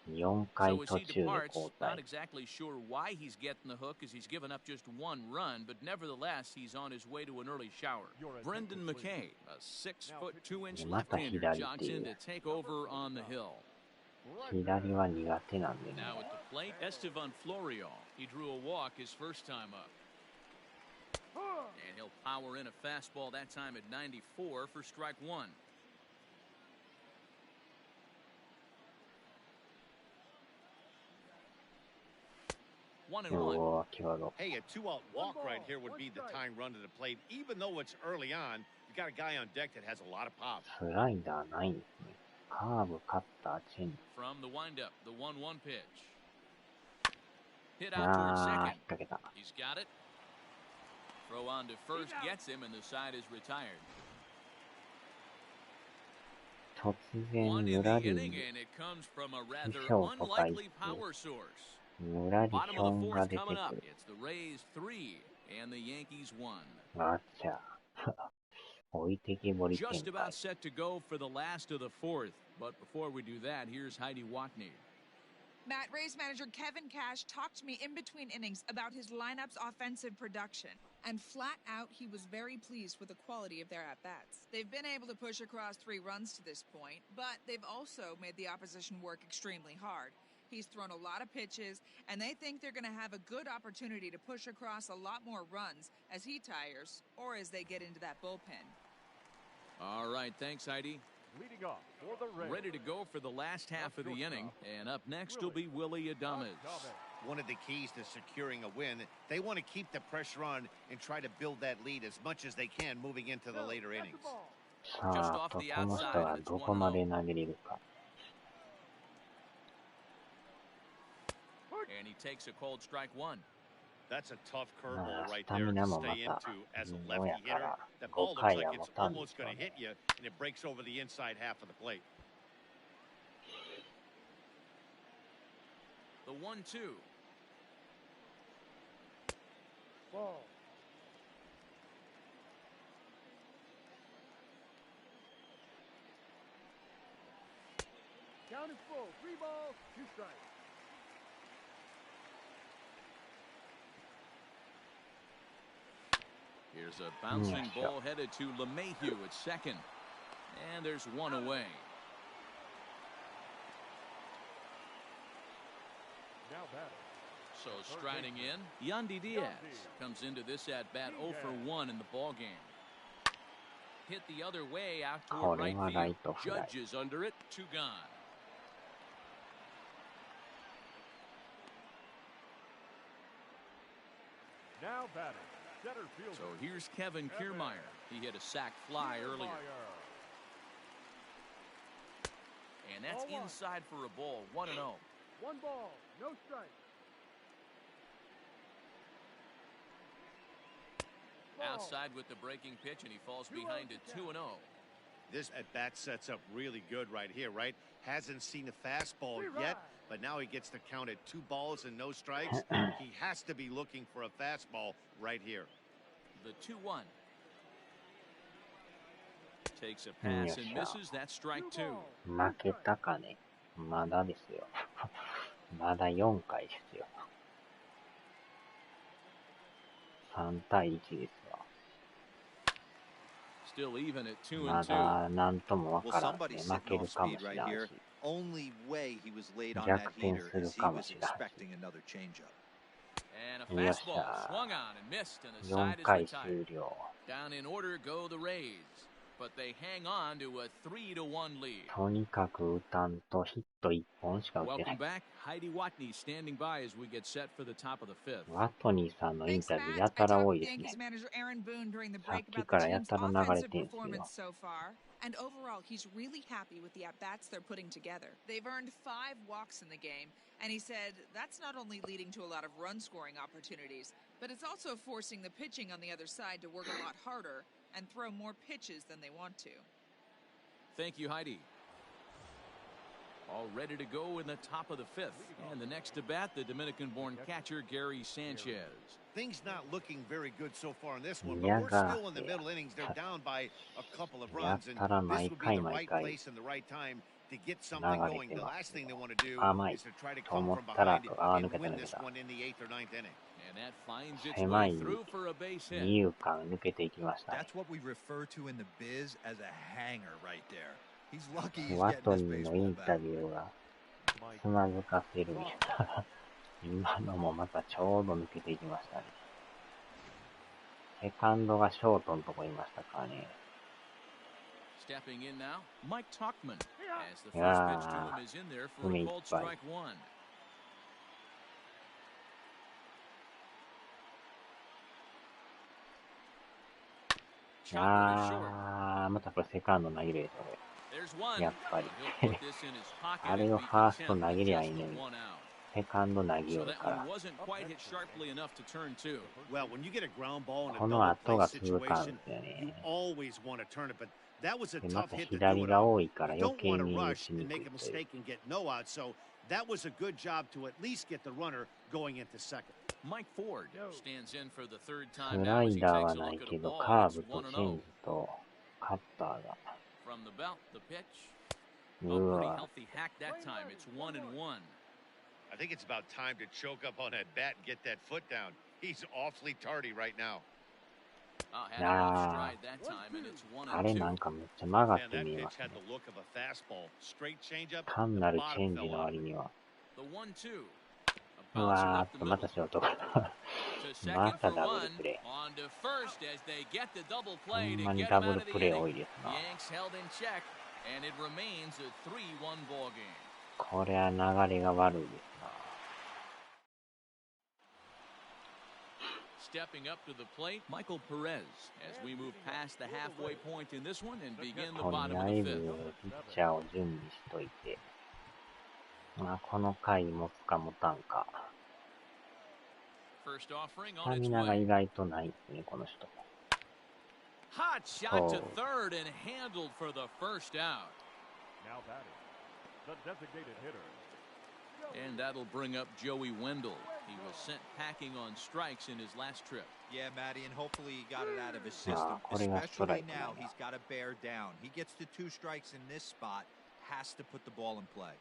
4 So 回 as 途 he 中で departs, 交 not 代。 exactly sure why he's getting the hook as he's given up just one run, but nevertheless, he's on his way to an early shower. Brendan McKay, a 6'2" また left-hander, 左 jogs ってい in う。 to take over on the hill. 左は苦手なんでね。 Now at the plate, Estevan Florial. He drew a walk his first time up. And he'll power in a fastball that time at 94 for strike one. One and う one. わー、際どい。 Hey, a two-out walk right here would be the tying run to the plate. Even though it's early on, you got a guy on deck that has a lot of pop. スライダーないんですね。カーブ、カッター、チェンジ。 From the windup, the 1-1 pitch. Hit out towards あー、引 second. っ掛けた。 He's got it. Throw on to first gets him, and the side is retired. 突然、 One ぬ in ら the り、 inning, and it comes from a rather Michelle unlikely Popeye. power source. ぬらり、ヒ Bottom ョ of ン the が fourth 出て coming く up. る。 It's the Rays 3 and the Yankees 1. あっちゃ。置いてけぼり展 Just 開 about。set to go for the last of the fourth. But before we do that, here's Heidi Watney. Matt, Rays manager Kevin Cash talked to me in between innings about his lineup's offensive production. And flat out, he was very pleased with the quality of their at-bats. They've been able to push across 3 runs to this point, but they've also made the opposition work extremely hard. He's thrown a lot of pitches, and they think they're going to have a good opportunity to push across a lot more runs as he tires or as they get into that bullpen. All right, thanks, Heidi. Leading off for the Rays. Ready to go for the last half of the inning, and up next will be Willy Adames. One of the keys to securing a win, they want to keep the pressure on and try to build that lead as much as they can moving into the later innings. さあ、とこの人はどこまで投げれるか。And he takes a cold strike one. That's a tough curveball right スタ there ミナ to もま stay た into as a 微妙 lefty やか hitter. ら That 5 ball looks 回 like は it's 持たんで almost すよ going to ね。 hit you, and it breaks over the inside half of the plate. The 1-2. Ball. Count is full. 3 balls, 2 strikes. Here's a bouncing ball headed to LeMahieu at second. And there's one away. Now batting. So striding in, Yandy Diaz comes into this at-bat 0 for 1 in the ballgame. Hit the other way out toward right field. Judges under it, 2 gone. Now batting. Center fielder. So here's Kevin Kiermaier. He hit a sac fly earlier. And that's inside for a ball, 1-0. 1 ball, no strike. Outside with the breaking pitch, and he falls behind it 2-0. This at-bat sets up really good right here, right? Hasn't seen a fastball yet, but now he gets to count at 2 balls and no strikes. He has to be looking for a fastball right here. The 2-1. Takes a pass and misses. That's strike 2. 負けたかね。まだですよ。まだ4回ですよ。3対1ですわ。Still even at 2-2. まだなんともわからんね。負けるかもしれないし。 Only way he was late on 逆 that 転 heater する is he かも was しれないし。 expecting another changeup. And a よっし fastball ゃ swung on and missed, and the 4 side is 回 retired. 終了。 Down in order go the Rays, but they hang on to a 3-1 lead. とにかく打たんとヒット1本しか打ってな Welcome い。 back, Heidi Watney standing by as we get set for the top of the 5th. ワトニーさんのイン Thanks, タビュー Matt. や I たら talked 多 to いですね。 Yankees manager Aaron Boone during the さっ break き about か the らや team's たら流れ offensive てんすよ。 performance so far. And overall, he's really happy with the at-bats they're putting together. They've earned 5 walks in the game, and he said that's not only leading to a lot of run-scoring opportunities, but it's also forcing the pitching on the other side to work a lot harder and throw more pitches than they want to. Thank you, Heidi. All ready to go in the top of the 5th. And the next to bat, the Dominican-born catcher, Gary Sanchez. Things not looking very good so far in this one, but we're still in the middle innings. They're down by a couple of runs, and this would be the right place and the right time to get something going. The last thing they want to do is to try to come from behind and win this one in the 8th or 9th inning. And that finds its 狭 way い through for a base 二 hit. 遊間抜けていきましたね。 That's what we refer to in the biz as a hanger right there. He's lucky he's ワ getting ト this ニーのイン baseball タ back. ビューがつまずかせるみたいな。今のもまたちょうど抜けていきましたね。セカンドがショートのとこいましたからね。 Stepping in now, Mike Tauchman, as the first Yeah. pitch to him is in there for a Umeipai. called strike 1. Chopper to short. またこれセカンド投げれるでしょ、こ There's one. れ。やっぱり。 He'll put this in his pocket あれ as を we ファースト contend 投 with げりゃ just いいの the に、 one out. セカンド投げよ So る that から one。wasn't quite hit sharply enough to turn two. Well, when you get a ground ball in a この double 後 play が続かん situation, ですよ you ね。 always want to turn it, but that was a で、ま tough た hit to do 左 it が on. 多いから You 余 don't 計 want to に打 rush ちに and くい make a という。 mistake and get no out, so that was a good job to at least get the runner going into second. Mike Ford stands in for the third ス time ラ now as イ he ダー takes は a ない look at け a ど、 ball カー that's ブと 1-0. チェンジとカッターが。 From the belt, the pitch. う A pretty わ、 healthy hack that time. It's 1-1. I think it's about time to choke up on that bat and get that foot down. He's awfully tardy right now. いやー、あれなんかめっちゃ曲がって見えますね。単なるチェンジの割には。うわーっと、またショート。またダブルプレー。ほんまにダブルプレー多いですな。これは流れが悪いですな。Stepping up to the plate, Michael Perez, as we move past the halfway point in this one and begin the と bottom り of あ the え fifth. ずピッチャーを準備しといて、まあ、この回持つか持たんか。First offering ス on タ its ミナが way. 意外とないですね、この人。 Hot shot to third and handled for the first out. Now batting, the designated hitter. And that'll bring up Joey Wendell. He was sent packing on strikes in his last trip. Yeah, Matty, and hopefully he got it out of his system. Especially now, he's got to bear down. He gets to 2 strikes in this spot, has to put the ball in play.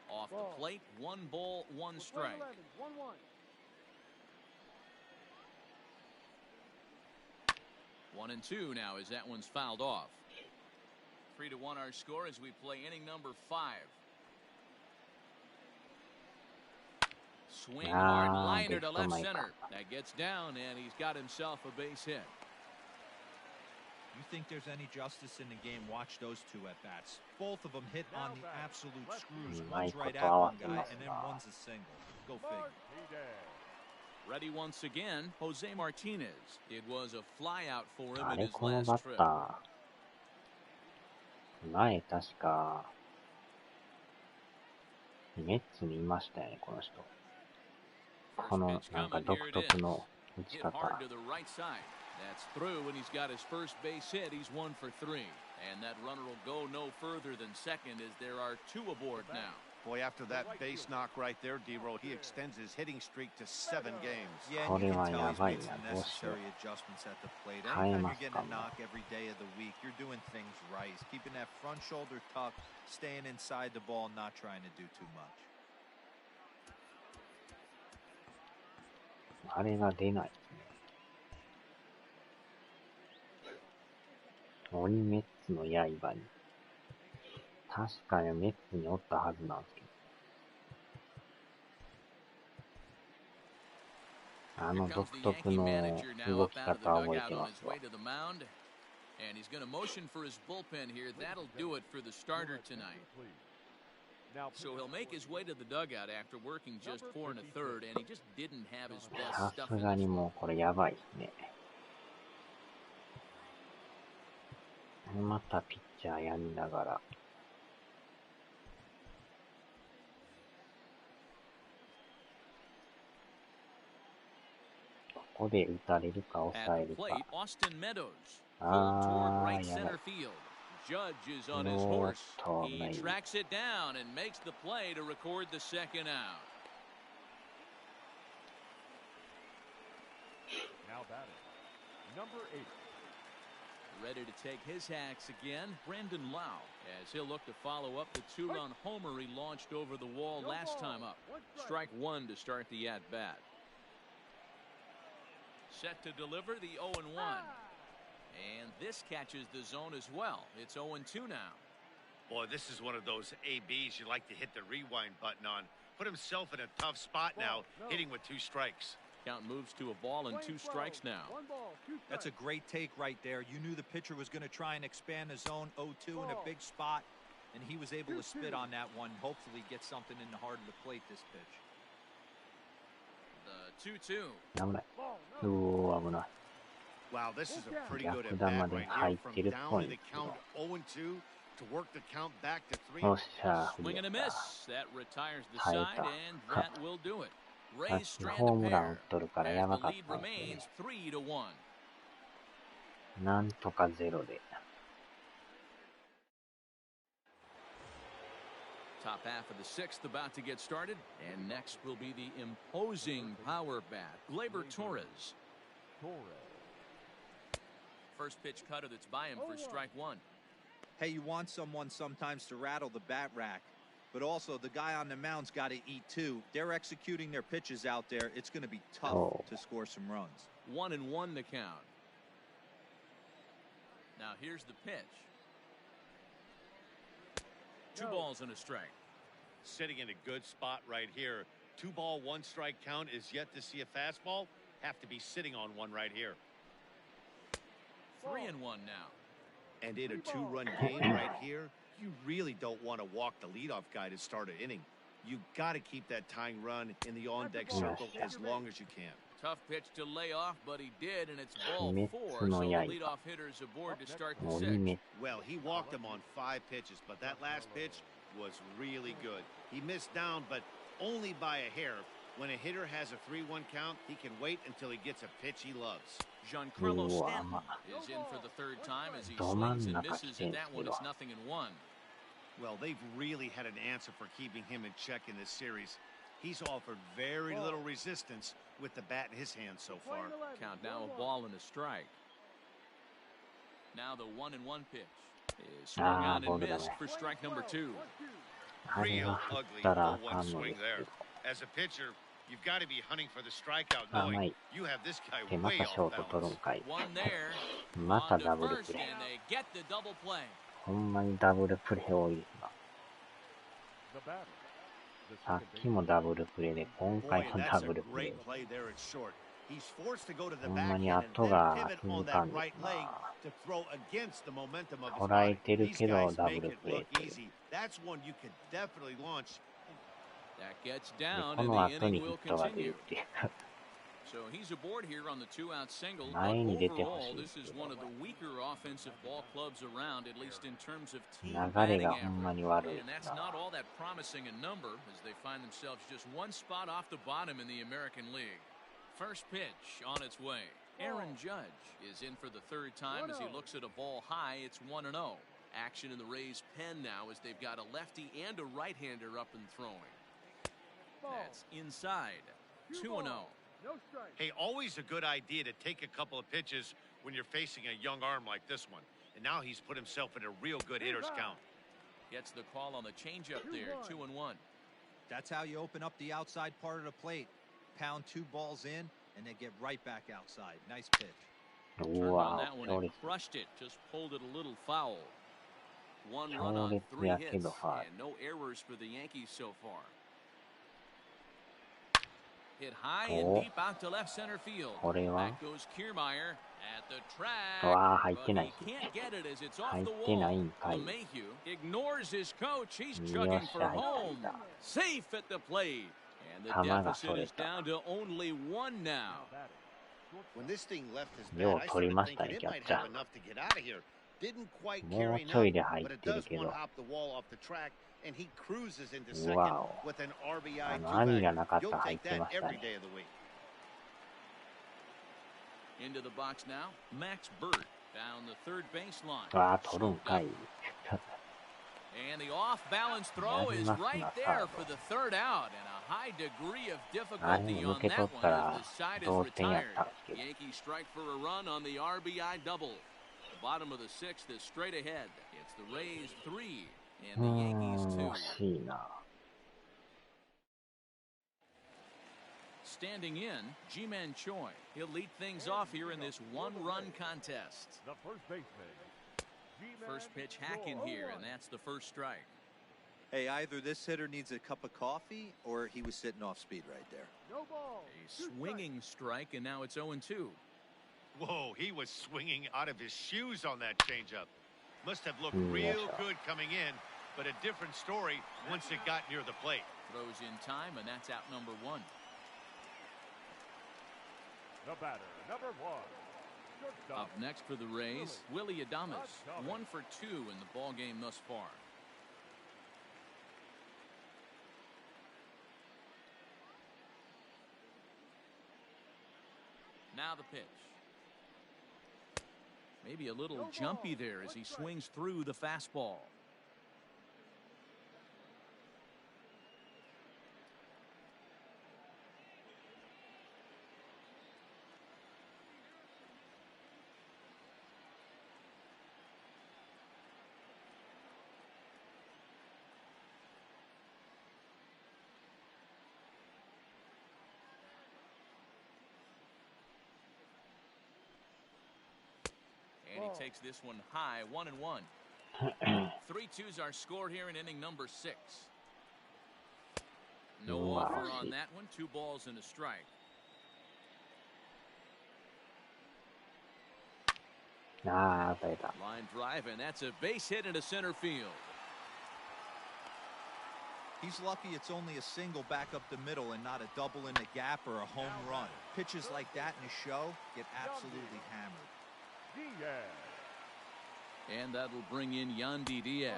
Off the plate, 1 ball, 1 strike. 1-2 now as that one's fouled off. 3-1 our score as we play inning number 5. Swing hard liner to left center. That gets down, and he's got himself a base hit. You think there's any justice in the game? Watch those 2 at-bats. Both of them hit on the absolute screws. One's right at one guy, and then one's a single. Go figure. Ready once again, Jose Martinez. It was a flyout for him あ in れ、 his この last バッ trip. ター、前確か、メッツにいましたよね、この人。このなんか独特の打ち方。 That's through, and he's got his first base hit. He's 1 for 3, and that runner will go no further than second as there are 2 aboard now. Boy, after that base knock right there, D-Road, he extends his hitting streak to 7 games. Yeah, and you can tell he's made some necessary adjustments at the plate. Anytime you're getting a knock every day of the week, you're doing things right. He's keeping that front shoulder tucked, staying inside the ball, not trying to do too much. あれが出ないですね。鬼メッツの刃に。確かにメッツにおったはずなんですけど。あの独特の動き方を覚えてますわ。And he's going to motion for his bullpen here. That'll do it for the starter tonight. So he'll make his way to the dugout after working just 4 1/3, and he just didn't have his best stuff. さすがにもうこれやばいですね。またピッチャーやりながら。ここで打たれるか抑えるか。あー、やばい。Judge is on his horse. He tracks it down and makes the play to record the second out. Now batting, number 8. Ready to take his hacks again, Brandon Lau, as he'll look to follow up the 2-run homer he launched over the wall last time up. Strike 1 to start the at-bat. Set to deliver the 0-1. And this catches the zone as well. It's 0-2 now. Boy, this is one of those ABs you like to hit the rewind button on. Put himself in a tough spot now, hitting with 2 strikes. Count moves to a ball and 2 strikes now. That's a great take right there. You knew the pitcher was going to try and expand the zone 0-2 in a big spot, and he was able to spit on that one. Hopefully get something in the heart of the plate this pitch. The 2-2. 危ない。危ない。Wow, this is a pretty good at bat right here. From down in the count 0-2 to work the count back to 3. Swing and a miss. That retires the side, and that will do it. Rays strand a pair. And the lead remains 3-1. なんとかゼロで。Top half of the 6th about to get started, and next will be the imposing power bat, Gleyber Torres. First pitch cutter that's by him for strike 1. Hey, you want someone sometimes to rattle the bat rack, But also, the guy on the mound's got to eat too. They're executing their pitches out there. It's going to be tough to score some runs. 1-1 the count. Now here's the pitch. 2 balls and a strike. Sitting in a good spot right here. 2 ball, 1 strike count is yet to see a fastball. Have to be sitting on one right here. 3-1 now. And in a 2-run game right here, you really don't want to walk the leadoff guy to start an inning. You got to keep that tying run in the on-deck circle as long as you can. Tough pitch to lay off, but he did, and it's ball 4, so the leadoff hitter's aboard to start the 6th. Well, he walked him on 5 pitches, but that last pitch was really good. He missed down, but only by a hair. When a hitter has a 3-1 count, he can wait until he gets a pitch he loves. Giancarlo Stanton is in for the 3rd time as he swings and misses, and that one is 0-1. Well, they've really had an answer for keeping him in check in this series. He's offered very little resistance with the bat in his hand so far. Count now a ball and a strike. Now the 1-1 pitch is swung on and missed for strike number 2. Real ugly 0-1 swing there. As a pitcher, you've got to be hunting for the strikeout, knowing you have this guy way off balance. One there. またダブル First, プレ and they get the double play. ー。ほんまにダブルプレー多いですな。さっきもダブルプレーで、今回もダブルプレー。ほんまに後が続かんですな。捉えてるけどダブルプレーっていう。 That gets down, こ and の the 後に inning ヒ will ットが出る continue. っていう。 So he's aboard here on the 2-out single. But 前に出てほし overall, い this is one of the weaker offensive ball clubs around, at least in terms of team 流れ batting がほんまに average. 悪い And that's な。 not all that promising a number as they find themselves just one spot off the bottom in the American League. First pitch on its way. Aaron Judge is in for the 3rd time as he looks at a ball high. It's 1-0. Action in the Rays' pen now as they've got a lefty and a right-hander up and throwing. That's inside. 2-0. Hey, always a good idea to take a couple of pitches when you're facing a young arm like this one. And now he's put himself in a real good hitter's count. Gets the call on the changeup there. 2-1. That's how you open up the outside part of the plate. Pound 2 balls in, and then get right back outside. Nice pitch. Turned on that one and crushed it. Just pulled it a little foul. 1 run on 3 hits, and no errors for the Yankees so far. Hit high and deep out to left center field. Back goes Kiermaier at the track, but he can't get it as it's off the wall. LeMahieu ignores his coach. He's chugging for home. Safe at the plate. And the deficit is down to only 1 now. When this thing left his bat, I started thinking it might have enough to get out of here. Didn't quite carry enough, but it does one hop the wall off the track, and he cruises into second with an RBI 2-back. You'll take that every day of the week. Into the box now, Max Burt down the 3rd baseline. わあ、取るんかい。 And the off-balance throw is right there for the 3rd out, and a high degree of difficulty on that one as the side is retired. Yankees strike for a run on the RBI double. The bottom of the 6th is straight ahead. It's the Rays 3 and the Yankees 2. 惜しいな。 Standing in, Ji-Man Choi. He'll lead things off here in this 1-run contest. The first baseman. First pitch hack in here, and that's the first strike. Hey, either this hitter needs a cup of coffee or he was sitting off speed right there. A swinging strike, and now it's 0-2. Whoa, he was swinging out of his shoes on that changeup. Must have looked real good coming in, but a different story once it got near the plate. Throws in time, and that's out number 1. The batter, number 1. Up next for the Rays, Willy Adames, 1 for 2 in the ball game thus far. Now the pitch. Maybe a little jumpy there as he swings through the fastball. he takes this one high, 1-1. 3-2's our score here in inning number 6. No offer on that one. 2 balls and a strike. Line drive, and that's a base hit into center field. He's lucky it's only a single back up the middle and not a double in the gap or a home run. Pitches like that in a show get absolutely hammered. And that'll bring in Yandy Diaz,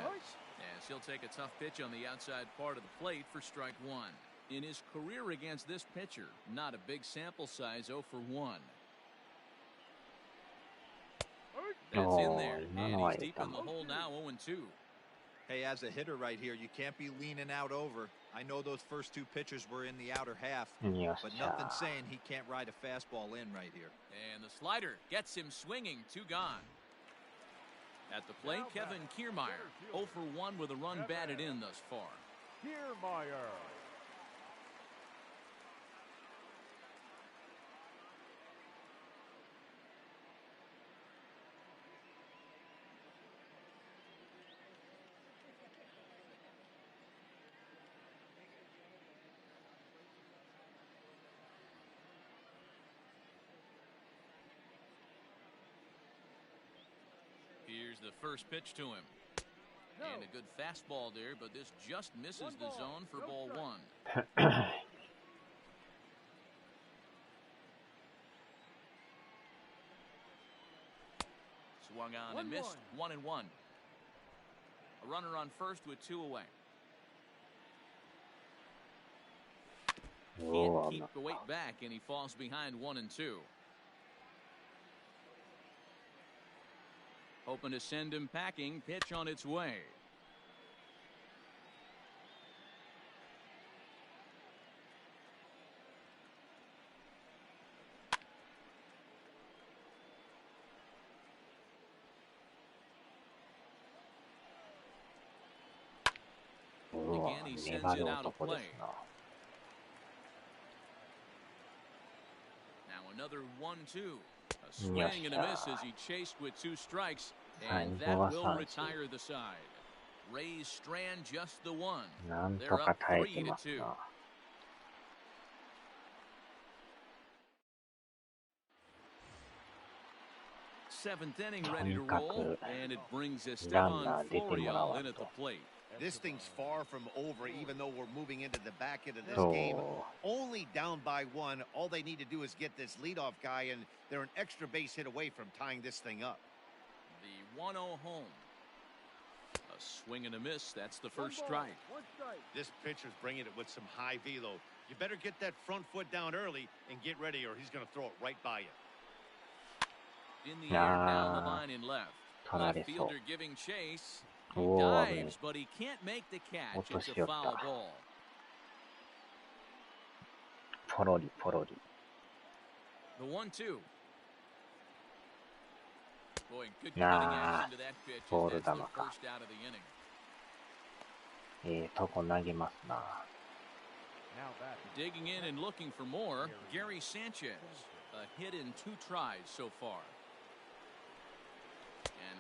as he'll take a tough pitch on the outside part of the plate for strike 1. In his career against this pitcher, not a big sample size, 0 for 1. That's in there, and he's deep in the hole now, 0-2. Hey, as a hitter right here, you can't be leaning out over. I know those first 2 pitches were in the outer half, but nothing saying he can't ride a fastball in right here. And the slider gets him swinging, 2 gone. At the plate, Kevin Kiermaier, 0 for 1 with a run batted in thus far. Kiermaier. Here's the first pitch to him. And a good fastball there, but this just misses the zone for ball 1. Swung on and missed, 1-1. A runner on first with 2 away. Can't keep the weight back, and he falls behind 1-2. Hoping to send him packing. Pitch on its way. Again, he sends it out of play. Now another 1-2. A swing and a miss as he chased with 2 strikes, and that will retire the side. Rays strand just the 1. They're up 3-2. 7th inning ready to roll, and it brings Esteban Florial in at the plate. This thing's far from over, even though we're moving into the back end of this game. Only down by 1. All they need to do is get this leadoff guy, and they're an extra base hit away from tying this thing up. The 1-0 home. A swing and a miss. That's the first strike. This pitcher's bringing it with some high velo. You better get that front foot down early and get ready, or he's going to throw it right by you. In the air, down the line in left. Left fielder giving chase. He dives, but he can't make the catch. It's a foul ball. ポロリポロリ。 The 1-2. Boy, good cutting action to that pitch. That's the first out of the inning. とこ投げますな。 Digging in and looking for more, Gary Sanchez. A hit in 2 tries so far.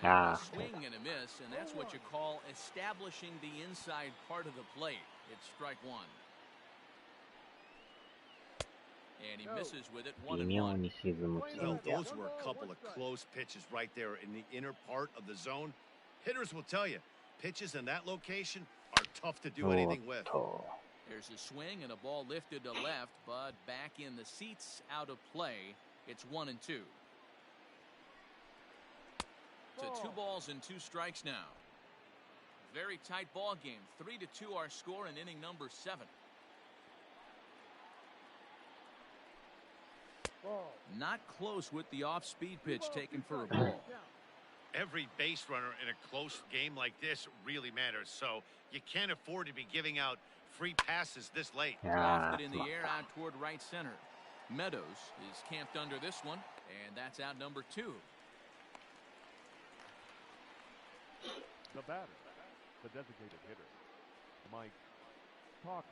And a swing and a miss, and that's what you call establishing the inside part of the plate. It's strike 1. And he misses with it, 1-1. Well, those were a couple of close pitches right there in the inner part of the zone. Hitters will tell you, pitches in that location are tough to do anything with. There's a swing and a ball lifted to left, but back in the seats, out of play. It's 1-2. To 2 balls and 2 strikes now. Very tight ball game. 3-2 our score in inning number 7. Not close with the off-speed pitch taken for a ball. Every base runner in a close game like this really matters, so you can't afford to be giving out free passes this late. Lofted in the air out toward right center. Meadows is camped under this one, and that's out number 2. The batter, the designated hitter, Mike Tauchman.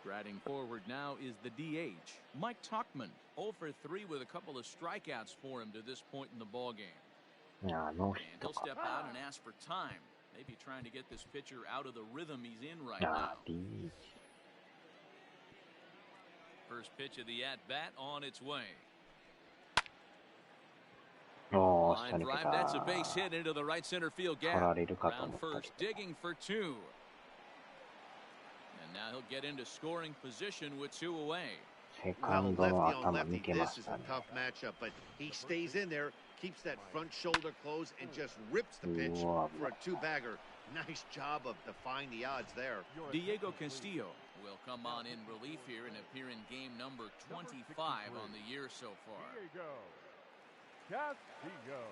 Striding forward now is the DH, Mike Tauchman. 0 for 3 with a couple of strikeouts for him to this point in the ballgame. And he'll step out and ask for time. Maybe trying to get this pitcher out of the rhythm he's in right now. First pitch of the at-bat on its way. Line drive, that's a base hit into the right center field gap. Round first, digging for 2. And now he'll get into scoring position with 2 away. Well, lefty on lefty, this is a tough matchup, but he stays in there, keeps that front shoulder closed, and just rips the pitch for a 2-bagger. Nice job of defying the odds there. Diego Castillo will come on in relief here and appear in game number 25 on the year so far. Diego Castillo.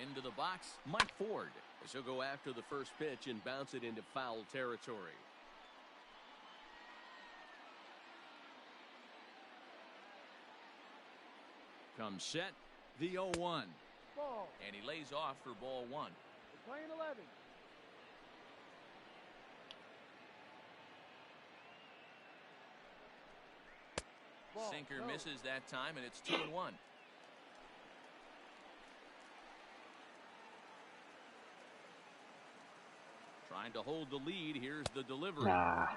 Into the box, Mike Ford. As he'll go after the first pitch and bounce it into foul territory. Comes set, the 0-1. And he lays off for ball 1. Playing 11. Sinker misses that time, and it's 2-1. Trying to hold the lead. Here's the delivery. To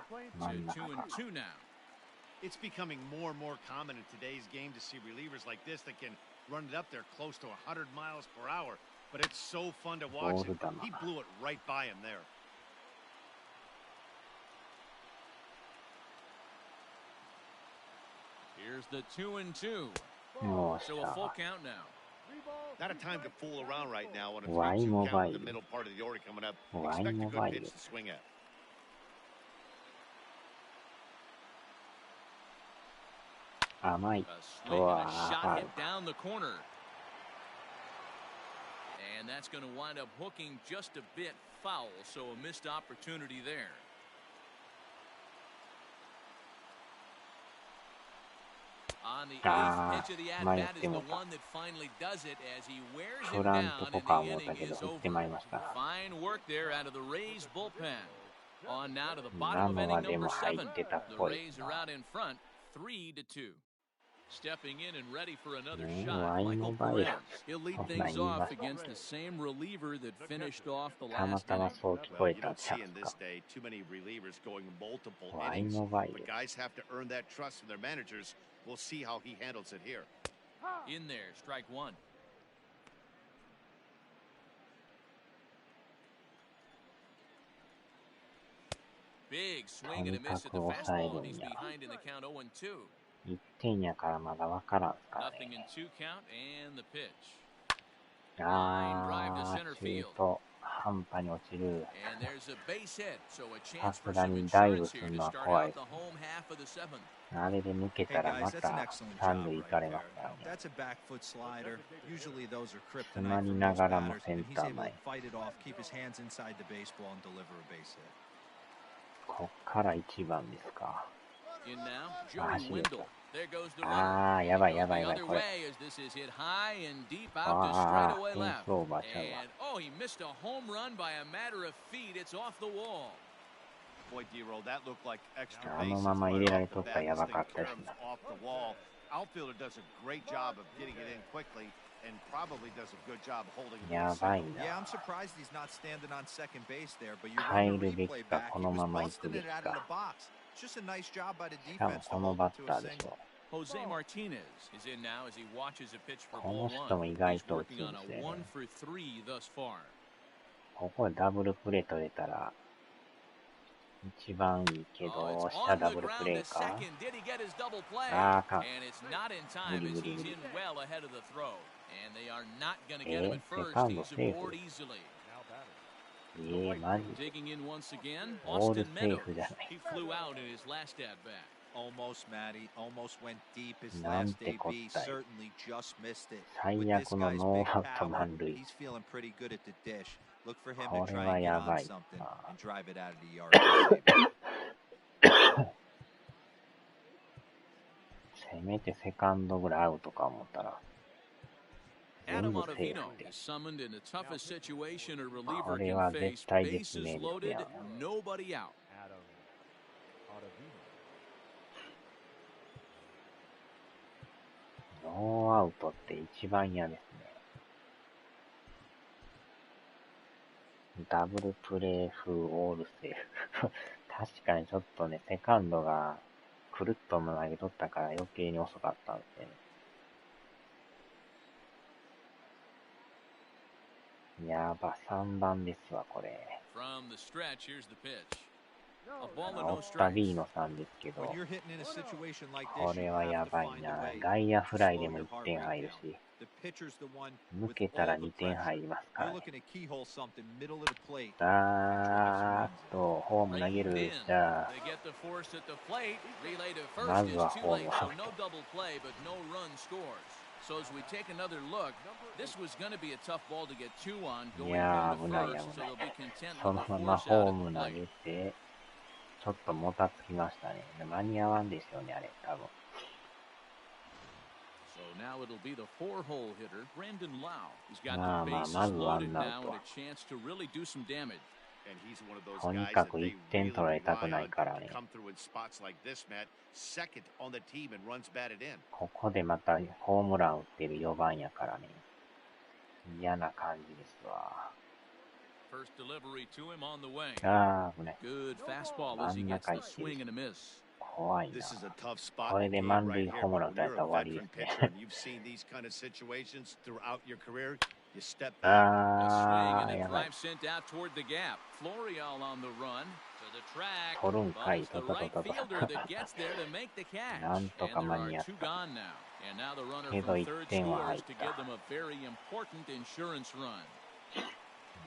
2-2 now. It's becoming more and more common in today's game to see relievers like this that can run it up there close to 100 miles per hour. But it's so fun to watch it. He blew it right by him there. Here's the 2-2. So a full count now. Not a time to fool around right now on a 3-2 count in the middle part of the order coming up. Expect a good pitch to swing at. A swing and a shot hit down the corner. And that's going to wind up hooking just a bit foul, so a missed opportunity there. On the 8th pitch of the at-bat is the one that finally does it as he wears him down and the inning is over. Fine work there out of the Rays bullpen. On now to the bottom of inning number 7. The Rays are out in front, 3-2. Stepping in and ready for another shot, Michael Perez. He'll lead things off against the same reliever that finished off the last inning. Well, you don't see in this day too many relievers going multiple innings, but guys have to earn that trust from their managers. We'll see how he handles it here. In there, strike 1. Big swing and a miss at the fastball, and he's behind in the count 0-2. 1点やからまだわからんすか Nothing ね。 in 2 count and the pitch. 中途半端に落ちる。 And there's a base hit, so a さ chance す for が some にダイブ insurance す here る to のは start 怖い out the home half of the 7th. あれで抜け Hey たら guys, ま that's an た excellent 三 job 塁行 right かれま there. すからね。 That's a back foot slider. Usually those are 詰ま kryptonite り for な most がらも batters, セン and he's ター able 前。 to fight it off, keep his hands inside the baseball, and deliver a base hit. こっから1番ですか。 In now, あ、 Joey 走れと。 Wendell. There goes the あ runner. あ、やばい Goes やばい the やばい、 other これ。 way as this is hit high and deep あ out to あ、 straightaway フェン left. スオーバーちゃうわ。 And oh, he missed a home run by a matter of feet. It's off the wall. Boy, D-Roll, that looked like extra あ bases のまま入れ right られ off と the ったら bat. や This ば thing かったですね。 caroms off the wall. Outfielder does a great job of getting it in quickly and probably does a good job holding it. やばい Yeah, な。 I'm surprised he's not standing on second base there, but you 入 run the るべき replay か、 back. こ He の was まま行く busting べ it き out of か。 the box. It's just a nice job by the しかも defense こ to の hold バッ it to タ a ーでし single. ょ。 Jose Martinez is in now as he watches a pitch for こ ball の人 1. も意外 He's と打つ working ん on です a よ 1 ね。 for 3 thus far. ここでダブルプレー取れたら一番いいけ Oh, ど、 it's 下 on ダ the ブルプ ground レ to ーか。 second. Did he get his double play? あーかん。 And it's not in time 無理 as 無理 he's 無理。 in well ahead of the throw. And they are not going to え get him at セ first. カンド He's セーフ。 aboard easily. マジ Digging in once again, オール Austin セー Meadows. フじゃない。 He flew out in his last at bat. Almost, Matty. Almost went deep his なん last てこっ AB. たい。 Certainly just missed it. 最 With this 悪の guy's ノ big ーアウト power, 満塁。 he's feeling pretty good at the dish. Look for him こ to れ try は and get や on ばい。 something あ and drive it out of the yard. to save it. せめてセカンドぐらいアウトか思ったら。Adam 全部セー Ottavino フで。 is summoned in the toughest situation a reliever これ can は絶 face. 対絶 Bases 命です loaded, よ。 nobody out. Adam Ottavino. ノーアウトって一番嫌ですね。ダブルプレー風オールセーフ。確かにちょっとね、セカンドがくるっと投げ取ったから余計に遅かったんで、ね。やば、3番ですわ、これ。From the stretch, here's the pitch. A オ ball and ッ no タ strikes. ビーノさんですけど、 When you're hitting in a situation like こ this, れ you はや have to ばい find な。 a way 外野 to フライ slow でも your 1 heart 点 rate 入る down. し、 The pitcher's the one 抜 with けたら all the 2点 pressure. 入りますか You're らね。 looking to keyhole something middle of the plate. ホーム投げ Reined る。 in. じゃあ、 They get the force at the plate. Relay to ま first ず is は too ホーム late, は so no double play, but no run scores. So as we take another look, this was going to be a tough ball to get two on い going や home ー、 to 危ない first, 危 so ない。 they'll be content そ with の a まま force ホ out ー at ム the 投 plate. げて、ちょっともたつきましたね。間に合わんでしょうね、あれ、多分。So now it'll be the 4-hole hitter, Brandon Lau. He's got まあ the まあ、 bases まずワ loaded ンアウ now ト and a。chance to really do some damage. And he's one of those とに guys か that く they 1点 really 取られたく rely ない on から to ね。 come through in spots like this, Matt. Second on the team and runs batted in. ここでまたホームラン打ってる4番やからね。嫌な感じですわ。First delivery to him on the way. あー、危ない。 Good fastball 真 as he ん gets 中 the 行ってる swing し。 and a miss. 怖いな。 This is a tough spot これ in で the game 満 right 塁 here. ホームラン But 打た when れ you're たら a 終わりで veteran すね。 pitcher and you've seen these kind of situations throughout your career, you step back. A swing あ and ー、 a やばい。 drive sent out toward the gap. Florial on the run to the track, 取るんか but い、 it's と the とと right とと。 fielder that gets there to make the catch. なんと And か there 間に合 are っ two た。 gone now. And now the runner けど from 1 third 点は入 scores っ to た。 give them a very important insurance run.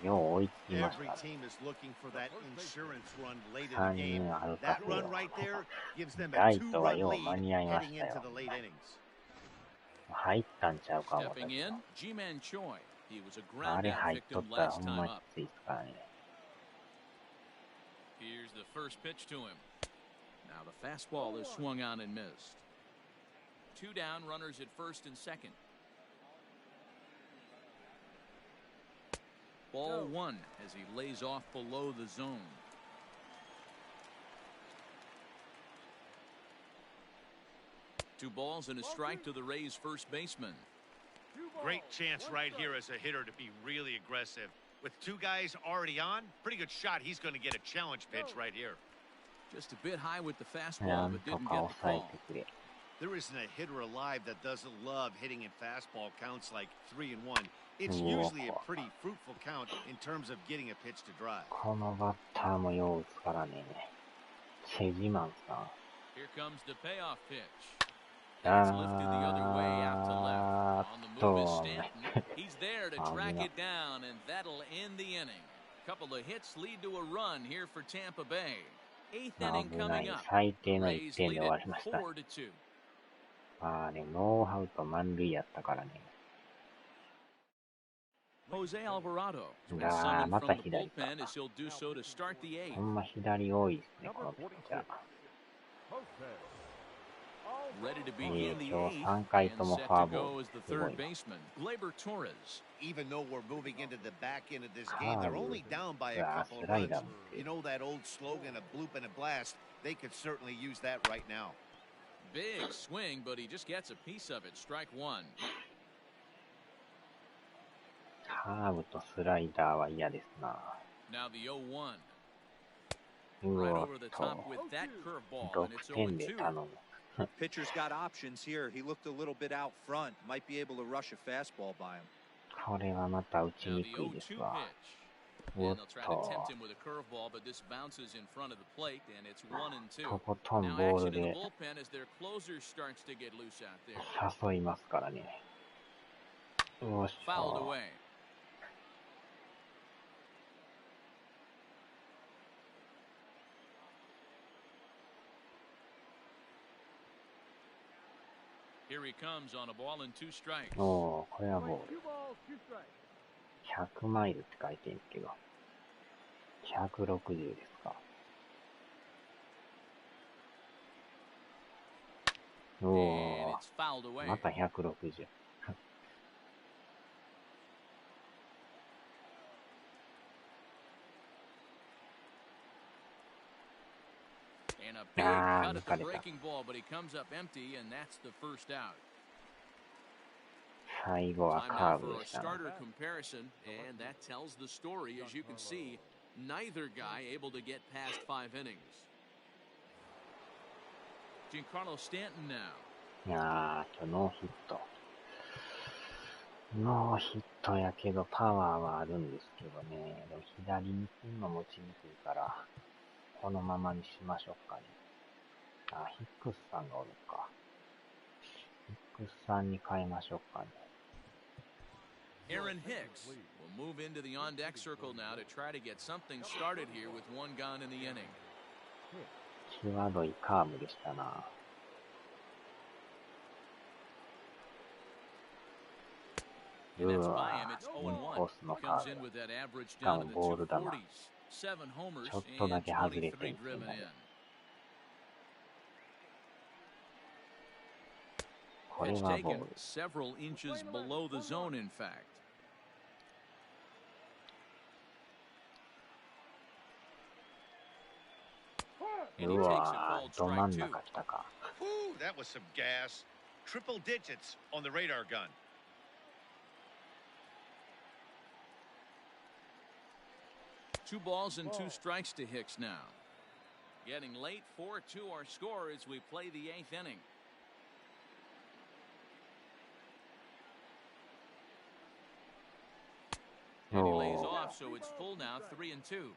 よう追いつきまし Every た。 team is looking for that insurance run late in the 3 game. 人アルカ That フ run right there gives them a ライトは 2-run よう間 lead に合いまし heading た into よ。 the late innings. 入ったんちゃうか思ったけ Stepping ど。 in, G-Man Choi. He was a あ ground れ out 入っと victim ったら last ほんま time き up. ついっすからね。Here's the first pitch to him. Now the fastball is swung on and missed. Two down, runners at first and second. Ball one as he lays off below the zone. Two balls and a strike to the Rays' first baseman. Great chance right here as a hitter to be really aggressive. With two guys already on, pretty good shot. He's going to get a challenge pitch right here. Just a bit high with the な fastball, ん but と didn't か get the 抑え call. てくれ。 There isn't a hitter alive that doesn't love hitting in fastball counts like 3-1. It's Whoa. usually a pretty fruitful count in terms of getting a pitch to drive. このバッターもよう打つからね。チェジマンさん。 Here comes the payoff pitch. It's lifted the other way out to left. On the move is Stanton. He's there to track it down, and that'll end the inning. A couple of hits lead to a run here for Tampa Bay. Eighth inning 危な coming い。 up. 最低の1 Rays 点で lead 終わ it りました。 4-2. あれ、ノーアウト満塁やったからね。 Jose Alvarado has been あー、 summoned ま from た the 左か。 bullpen as he'll do so to start the ほ eighth. んま左多いですね、このピッチャー。 Ready to begin the 今日 eighth 3回 and とも set フォア to ボー go ル。 as the すごい third な。 baseman, Gleyber Torres. Even though we're moving into the back end of this game, they're only down by a あー、 couple ス of ライダ runs. ーも打って You る。 know that old slogan, a bloop and a blast? They could certainly use that right now. Big swing, but he just gets a piece of it. Strike one. カーブとスライダーは嫌ですな。 Now the 0-1. う Right おっ over the と、 top with that curveball, 6 and it's 点で 0-2. 頼む。 Pitcher's got options here. He looked a little bit out front. Might be able to rush a fastball by him. これはまた打ち Now に the くいです 0-2 わ。 pitch. お And っ they'll try to と、 tempt him with a curveball, but this bounces in front of the plate, and it's 1-2. とことん Now ボー action ル in the で bullpen as their closer starts to get loose out there. 誘いますからね。よっしゃ Fouled ー。 away. Here he comes on a ball and 2 strikes. おー、これはボール。 2 balls, 2 strikes. 100マイルって書いてるんですけど。160ですか。お And ー、 it's fouled away. また160。big cut at the breaking ball, but he comes up empty, and that's the first out. 最後は Time カ now ーブ for で a したね。 starter comparison, and that tells the story. As you can see, neither guy able to get past 5 innings. Giancarlo Stanton now. いやー、今日ノーヒット。ノーヒットやけどパワーはあるんですけどね。でも左にピンの持ちにくいから、このままにしましょうかね。あ、ヒックスさんがおるか。ヒックスさんに変えましょうかね。Aaron Hicks will move into the on-deck circle now to try to get something started here with 1 gone in the inning. 際どいカーブでしたな。And that's by him. It's 0-1. コースの He カ comes ー in ブ。 with that average しか down も in the ボール球。 240s. 7 homers ちょっとだ and け外れ 23て driven in. This これ It's はボー taken ル。 several inches below the zone, in fact. And he う takes a わ called ー、ど真 strike ん 2. 中来たか。Whew, that was some gas. Triple digits on the radar gun. Two balls and 2 strikes to Hicks now. Getting late, 4-2 our score as we play the 8th inning. And he lays off, so it's full now, 3-2.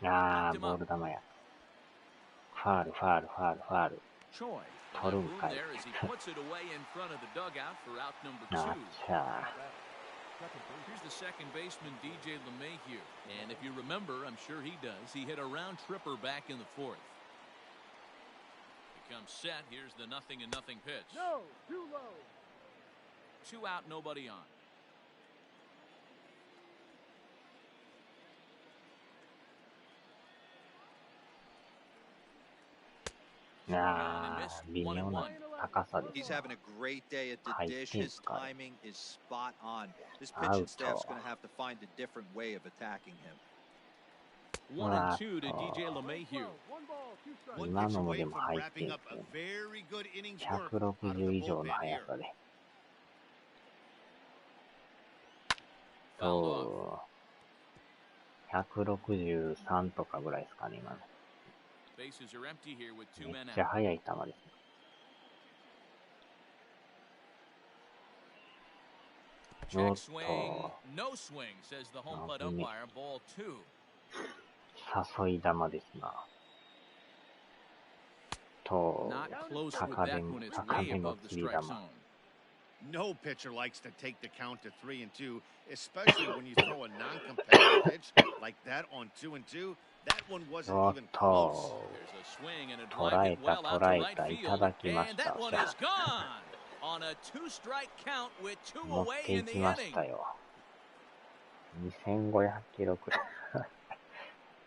Ah, ボール球や。ファール、ファール、ファール、ファール。 Choi. 取るん Room かい。 there as he puts it away in front of the dugout for out number あ 2. っちゃ Here's the second baseman, DJ LeMahieu. And if you remember, I'm sure he does, he hit a round tripper back in the 4th. He comes set. Here's the 0-0 pitch. No, too low. 2 out, nobody on.微妙な高さです He's ね。 having a great day at the 入っ dish. てん His すかね。 timing is spot on. This ア pitching ウ staff's ト。 going to have to find a different way of attacking him. 1-2 to DJ LeMahieu. One ball, 2 strikes. One 今 pitch のも away でも from 入って wrapping ん up す a ね。 very good innings work out of 160 the 以上の bullpen 速 here. さで。 Fouled off. そう。163とかぐらいですかね、今の。 Bases are empty here with 2めっ men ちゃ out. 速い球ですね。お Check っ swing. と、 No swing, says the home plate 危ね。 umpire. Ball 2. 誘い球ですな。と、 Not close with 高 that め、 one. It's 高 way めの above the 切り strike 球。 zone. No pitcher likes to take the count to 3-2, especially when you throw a non-competitive pitch like that on 2-2. That one お wasn't っ even close. と、 There's a swing and a 捉 drive え hit た、 well out 捉 to え right た、い field. ただきま And し that た。one じゃ is gone on a 2-strike count with 2持っ away てい in the きまし inning. たよ。2500キロくらい。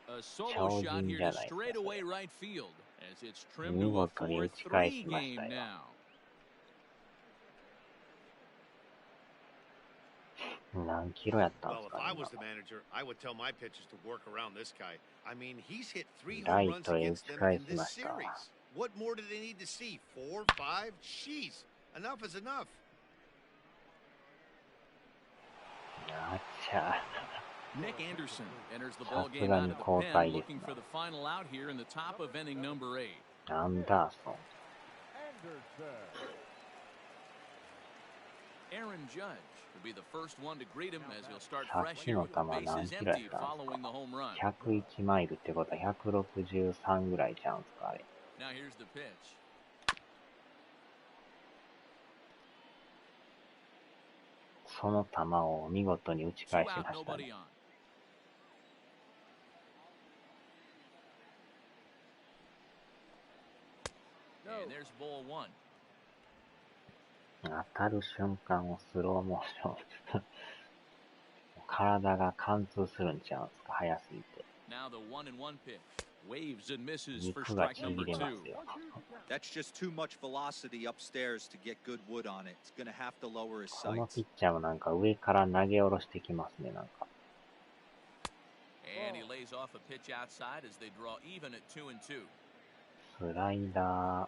A solo 超 shot 人 here じゃ to ないですか、そ straightaway れ。 right field as it's trimmed 見 to a 事に打ち返 4-3しました game よ。 now. 何キロやったんで Well, す if かね、 I 今 was the の。 manager, I would tell my pitchers to work around this guy. I mean, he's hit 3 home ライ runs トへ打 against ち them 返 in し this ましたわ。 series. What more do they need to see? 4, 5? Jeez, enough is enough. あっちゃ。 Nick Anderson enters the さ ball す game が out に of the 交 pen, 代です looking な。 for the final out here in the top of inning number 8. アンダーソン。Anderson. Aaron Judge will be the first one to greet him as he'll start さっ fresh き here の with 球 the 何 bases キロやっ empty たんです following the か home run. 101マイルってことは163ぐらいちゃうんすか、あれ。 Now here's the pitch. その球を見事に打ち Two 返し out, ました nobody ね。 on. And there's ball 1. 当たる瞬間をスローモーション。体が貫通するんちゃうんすか、速すぎて。Now the 1-1 pitch. Waves and misses for 肉が strike ち number ぎれます 2. よ。 That's just too much velocity upstairs to get good wood on it. It's going to have to lower his この sights. ピッチャーもなんか上から投げ下ろしてきますね、なんか。And he lays off a pitch outside as they draw even at 2 and 2. スライダー、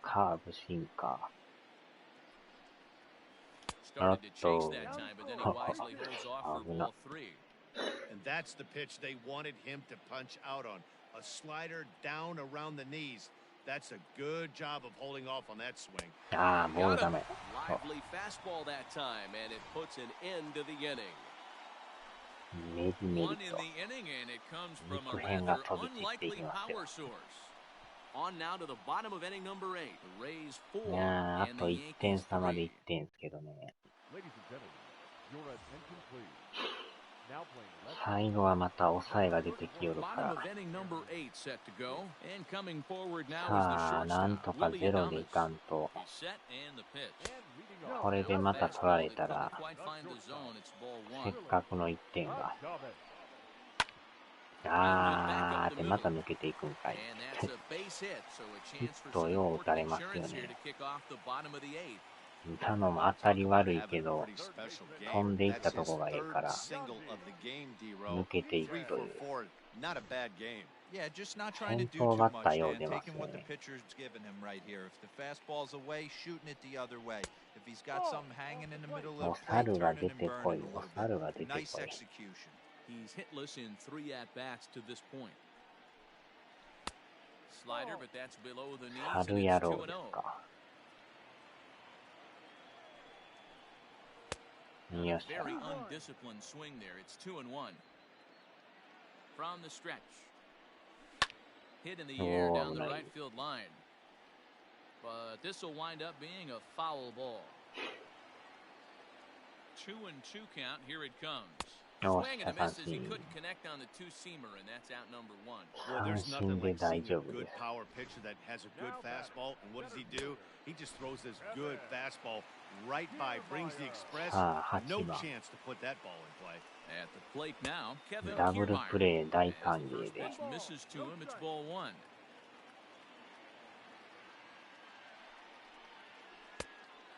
カーブ、シンカ Started to chase that time, but then he wisely holds off for ball 3. And that's the pitch they wanted him to punch out on. A slider down around the knees. That's a good job of holding off on that swing. ー。ああ、ボール Got ダ him. メ。そう Lively fastball that time, and it puts an end to the inning. メリメ One リ in と。 the inning, and it comes from a 肉片が rather 飛び散ってい unlikely きますよ。 power source. On now to the bottom of inning number 8. The Rays 4いやー、あ and と the 1点 Yankees 差まで 3. 1点ですけどね。 Ladies and gentlemen, your attention please. Now playing left. 最後はまた抑えが出てきよるか Bottom ら。 of inning number 8 set to go. And coming forward now さあ、 is the なんと shortstop, か Willie ゼロでい Adames. かんと。 He's set and the pitch. And leading off. これでまた取られた Fastball ら that、couldn't quite find the zone. It's ball せっ 1. かくの1点が。 Chavez. あーってまた抜けていくんかい。 And that's a base hit, so a ヒッ chance for ト some よう打た important れますよ insurance here ね。 to kick off the bottom of the 8th. 今のも当たり悪い Having け a ど、 pretty special game. 飛んでいった That's と his こがいいか third ら、 single of the game, 抜 D-Row. けていく 3 for という。 4. Not a bad game. Yeah, just not trying to do 先頭 too バッ much, ターよう Dan. 出ます Taking よ what the ね。 pitcher's giving him right here. If the fastball's away, shooting it the other way. If he's got something hanging in the middle お of the plate, 猿が turning 出 and てこい、 burning a お little 猿が bit. 出て Nice こい。 execution. He's hitless in 3 at-bats to this point. Slider, but that's below the knees, and 猿 it's 野 2 郎 and です 0. か。よっしゃ。 Very undisciplined swing there. It's 2 and 1. From the stretch. Hit in the air Oh, down the nice. right field line. But this will wind up being a foul ball. 2 and 2 count. Here it comes. Oh, Swing and a miss as he 三振。 couldn't connect on the two-seamer, and that's out number 1. Well, 三 there's 振 nothing で like 大 seeing 丈 a 夫で good す。 power pitcher that has a good fastball. And what does he do? He just throws this good fastball right by, brings the express. さあ、No 8番。 chance to put that ball in play. At the plate now, Kevin ダブル Kiermaier. プレー大 As 歓 the 迎 first で。 pitch misses to him, it's ball 1.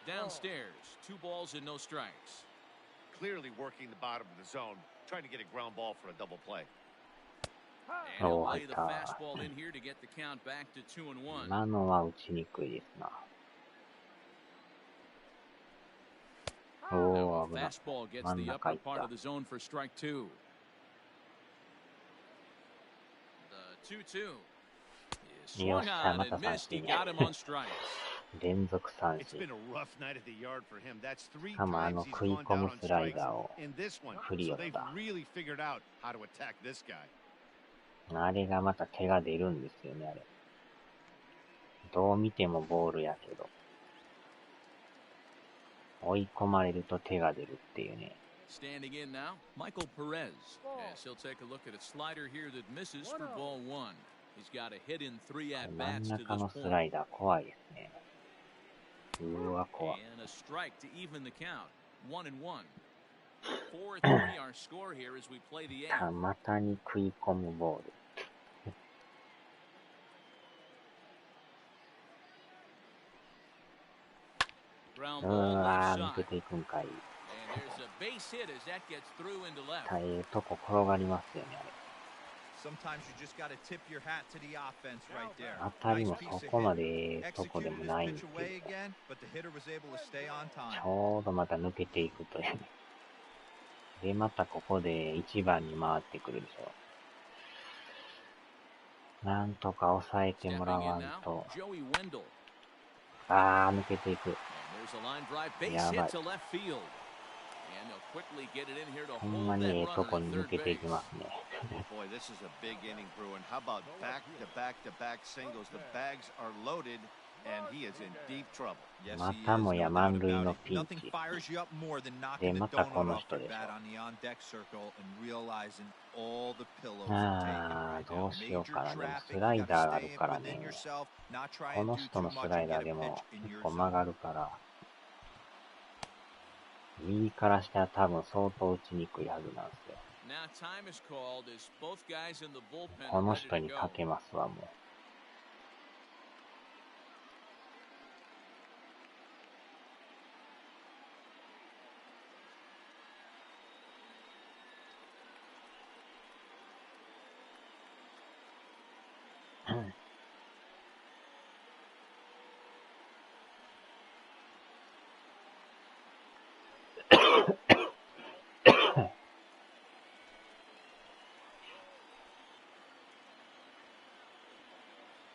Downstairs, 2 balls and no strikes. Clearly working the bottom of the zone, trying to get a ground ball for a double play. And he'll Oh, lay the 入った。 fastball in here to get the count back to 2 and 1. 今のは打ちにくいですな。お Now ー、 a 危ない。 fastball gets 真ん the 中 upper 行っ part た of。the zone for strike 2. The 2-2. He よっ swung しゃ、 on また and 三 missed. He 振 got や。 him on strikes. 連続三 It's 振。 been a rough night at the yard for him. That's 3しかもあ times の he's 食い gone 込 down む on スライ strikes ダーを in this one. 振り So よっ they've た。 really figured out how to attack this guy. あれがまた手が出るんですよね、あれ。どう見てもボールやけど。追い込まれると手が出るっていうね。Standing in now, Michael Perez. As he'll take a look at a slider here that misses for ball 1. He's got a hit in 3 at 真ん bats to 中 this のス point. ライダー怖いですね。うわ、怖い。 And a strike to even the count. 1 and 1. 4-3 our score here as we play the 8th. 股に食い込むボール。Ground う ball わ left ー、抜け side. ていくんかい。 And there's a base hit as that gets through into left. 大変とこ転がりますよね、あれ。 Sometimes you just got to tip your hat to the offense right there. 当たり Nice も piece そ of こま hitting. でええとこで Executed も his ないん pitch ですけ away ど、 again, but the hitter was able to stay on ち time. ょうどまた抜けていくという。で、またここで1番に回ってくるでしょう。なんとか抑えてもら Stepping わ in ん now, と。 Joey Wendell. あー、抜けていく。 And there's a line drive base やば hit い。 to left field. And they'll quickly get it in here to ほん hold まに that ええと runner こ at に抜 third けてい base. きますね。 Boy, this is a big inning, Bruin. How about back-to-back-to-back singles? The bags are loaded, and he is in deep trouble. Yes, ま he is. たも No や doubt 満塁 about の it. ピン Nothing チ。 fires you up more than で、 knocking the またこ donut の off 人 the でし bat ょ。 on the on-deck circle and realizing all the pillows are taken あ right ー、ど now. うしよう Major かな。でも traffic. ス You ライ got ダー to がある stay から within ね。 yourself, not try こ and の do 人 too のス much ライ and ダ get ー a で pitch も in 結 your 構曲 zone. がるから、右からしたら多分相当打ちにくいはずなんですよ。Now time is called as both guys in the bullpen こ are の ready 人 to に go. かけますわ、もう。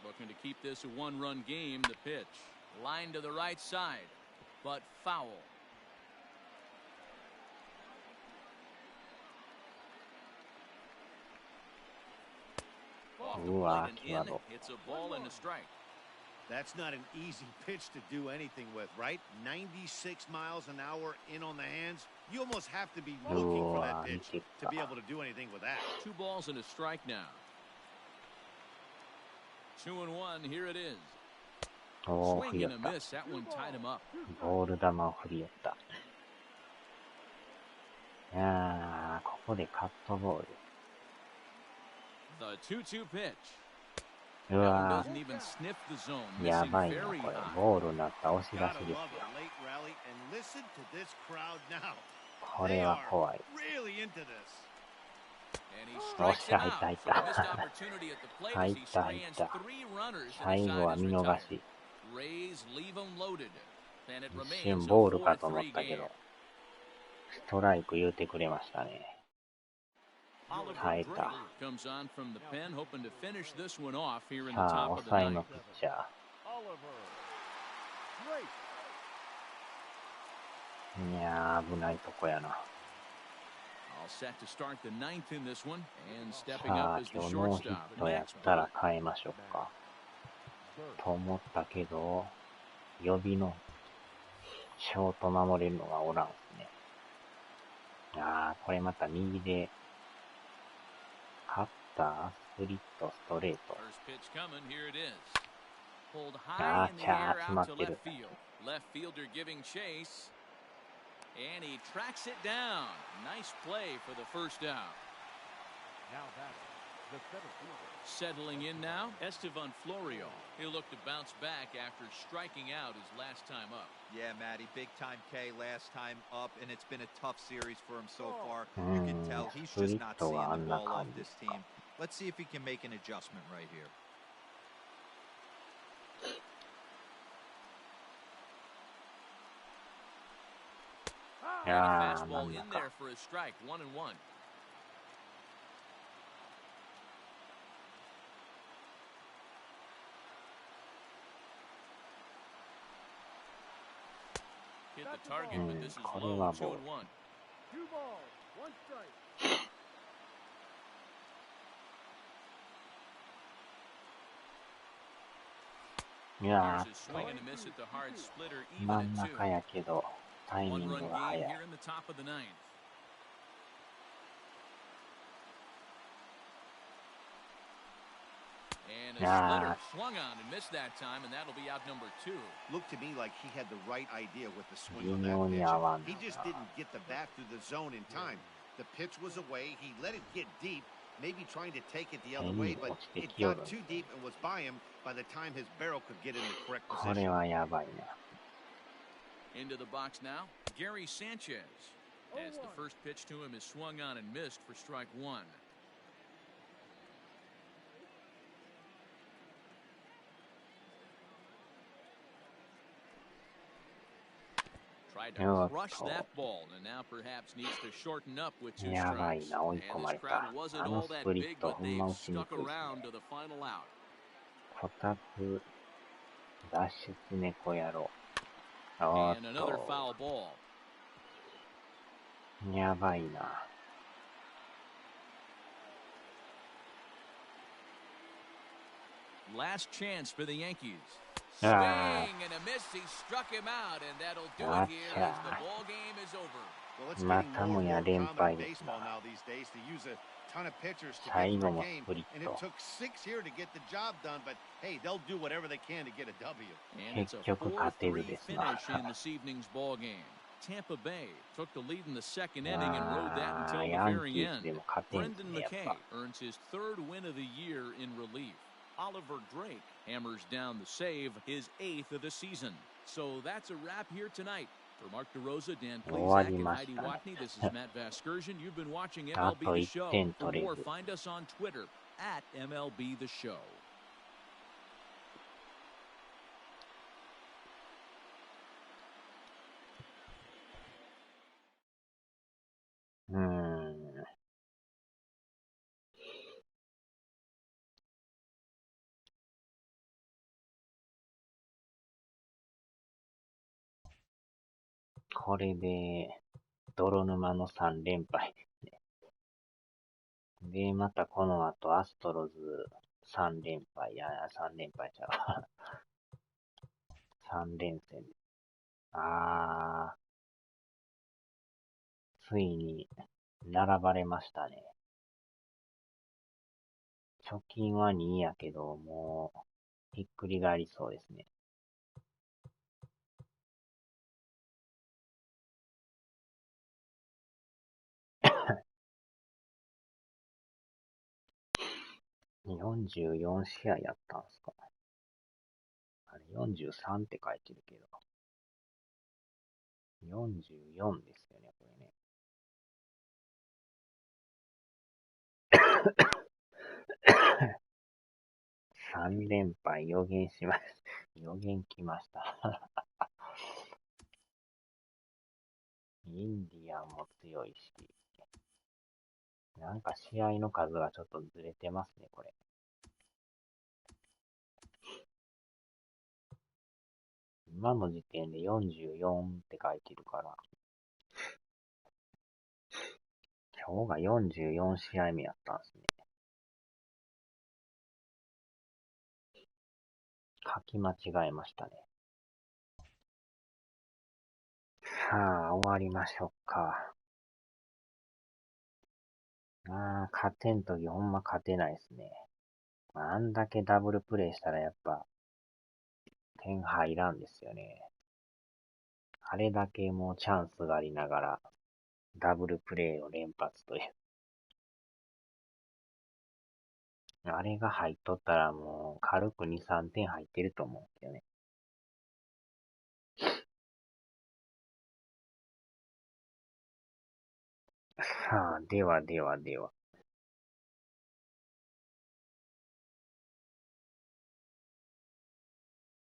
Looking to keep this a one-run game. The pitch. Line to the right side, but foul. Off the plate and in. It's a ball and a strike. That's not an easy pitch to do anything with, right? 96 miles an hour in on the hands. You almost have to be looking for that pitch to be able to do anything with that. 2 balls and a strike now. 2-1. Here it is. おー、振り Swing 寄っ and た。 a miss. That one tied him up. ボール球を振り寄った。いやー、ここでカットボール。The 2-2 pitch. うわ Doesn't even sniff the zone. ー、や Missing ばいな、 very これ。 high. ボールになった押し出し Gotta です love よ。 a late rally and listen to this crowd now. これ They は are 怖い。 really into this. And he おっ strikes しゃ、 him 入っ out. た、入っ So a た。 missed opportunity at the plate 入 as っ he た、入っ strands た。 3 runners 最 and 後は decides 見 to 逃 retire. し。 Rays leave him loaded. And it 一 remains 瞬 a ボールかと思っ 4-3 たけ game. ど、ストライク言うてくれましたね。 Oliver 耐えた。 comes on from the pen, hoping to finish this one off here in the さあ、 top of the 抑えの ninth. ピッチャー。 Oliver. いやー、危ないとこやな。 All set to start the ninth in this one. And stepping さ up あ、 as the 今日ノーヒッ shortstop. トやっ Max たら Boyd. 変えましょうか。と思ったけど、予備のショート守れるのがおらんすね。あー、これまた右で、カッター、スプリット、ストレート。 First pitch coming. Here it is. Pulled あ high in ー、 the ちゃ air ー、詰ま out っ to てる。 left field. Left fielder giving chase. And he tracks it down. Nice play for the first out. Now that the center fielder. Settling in now, Estevan Florio. He'll look to bounce back after striking out his last time up. Yeah, Matty, big time K last time up, and it's been a tough series for him so far. You can tell he's just not seeing the ball off this team. Let's see if he can make an adjustment right here. And a Ah, fastball in Nandaka. there for a strike. 1-1. Hit the target, but this is low. 2-1. 2 balls, 1 strike. いや Here's a swing and a miss at the hard splitter, ー、 even 真 at ん 2. 中やけど、タイミン One-run グが game 早い。 here in the top of the ninth. And a splitter swung on and missed that time, and that'll be out number 2. Looked to me like he had the right idea with the swing 微 on 妙 that に合わん pitch. な He just didn't get the bat through the zone in time. The pitch was away. He let it get deep, maybe trying to take it the other way, but it got too deep and was by him by the time his barrel could get in the correct これ position. はやばいな。 Into the box now, Gary Sanchez. As the first pitch to him is swung on and missed for strike 1. Tried to crush that ball, and now perhaps needs to shorten up with 2 やばい strikes. な、追い And 込ま this れた。 crowd wasn't あの all ス that プリッ big, ト but ほんま they've 打ちに stuck くいですね。 around to the final out. こたつ、脱出猫野郎。おっ And another と、 foul ball. やばいな。 Last chance for the Yankees. Swing and a miss. He struck him out, and that'll do it here as the ball game is over. Well, it's getting more and more またもや連 common 敗 in ですな。 baseball now these days to use a ton of pitchers to 最 get 後 through も a game, スプリッ and ト。 it took 6 here to get the job done, but hey, they'll do whatever they can to get a W. And it's a 結局勝てる 4-3ですな。 finish in this evening's ball game. Tampa Bay took the lead in the second inning and rode that until the very end. Brendan McKay earns his third win of the year in relief. Oliver Drake hammers down the save, his 8th of the season. So that's a wrap here tonight. For Mark DeRosa, Dan Plesac, and Heidi Watney, this is Matt Vasgersian. You've been watching MLB The Show. For more, find us on Twitter at MLB The Show.これで、泥沼の3連敗ですね。で、またこの後、アストロズ3連敗、3連敗ちゃう。3連戦。ついに、並ばれましたね。貯金は2やけど、もう、ひっくり返りそうですね。44試合やったんすか。あれ、43って書いてるけど。44ですよね、これね。3連敗予言しました。予言来ました。インディアンも強いし。なんか試合の数がちょっとずれてますね、これ。今の時点で44って書いてるから。今日が44試合目やったんですね。書き間違えましたね。さあ、終わりましょうか。勝てんときほんま勝てないですね。あんだけダブルプレイしたらやっぱ、点入らんですよね。あれだけもうチャンスがありながら、ダブルプレイを連発という。あれが入っとったらもう軽く2、3点入ってると思うんですよね。さあ、ではではでは。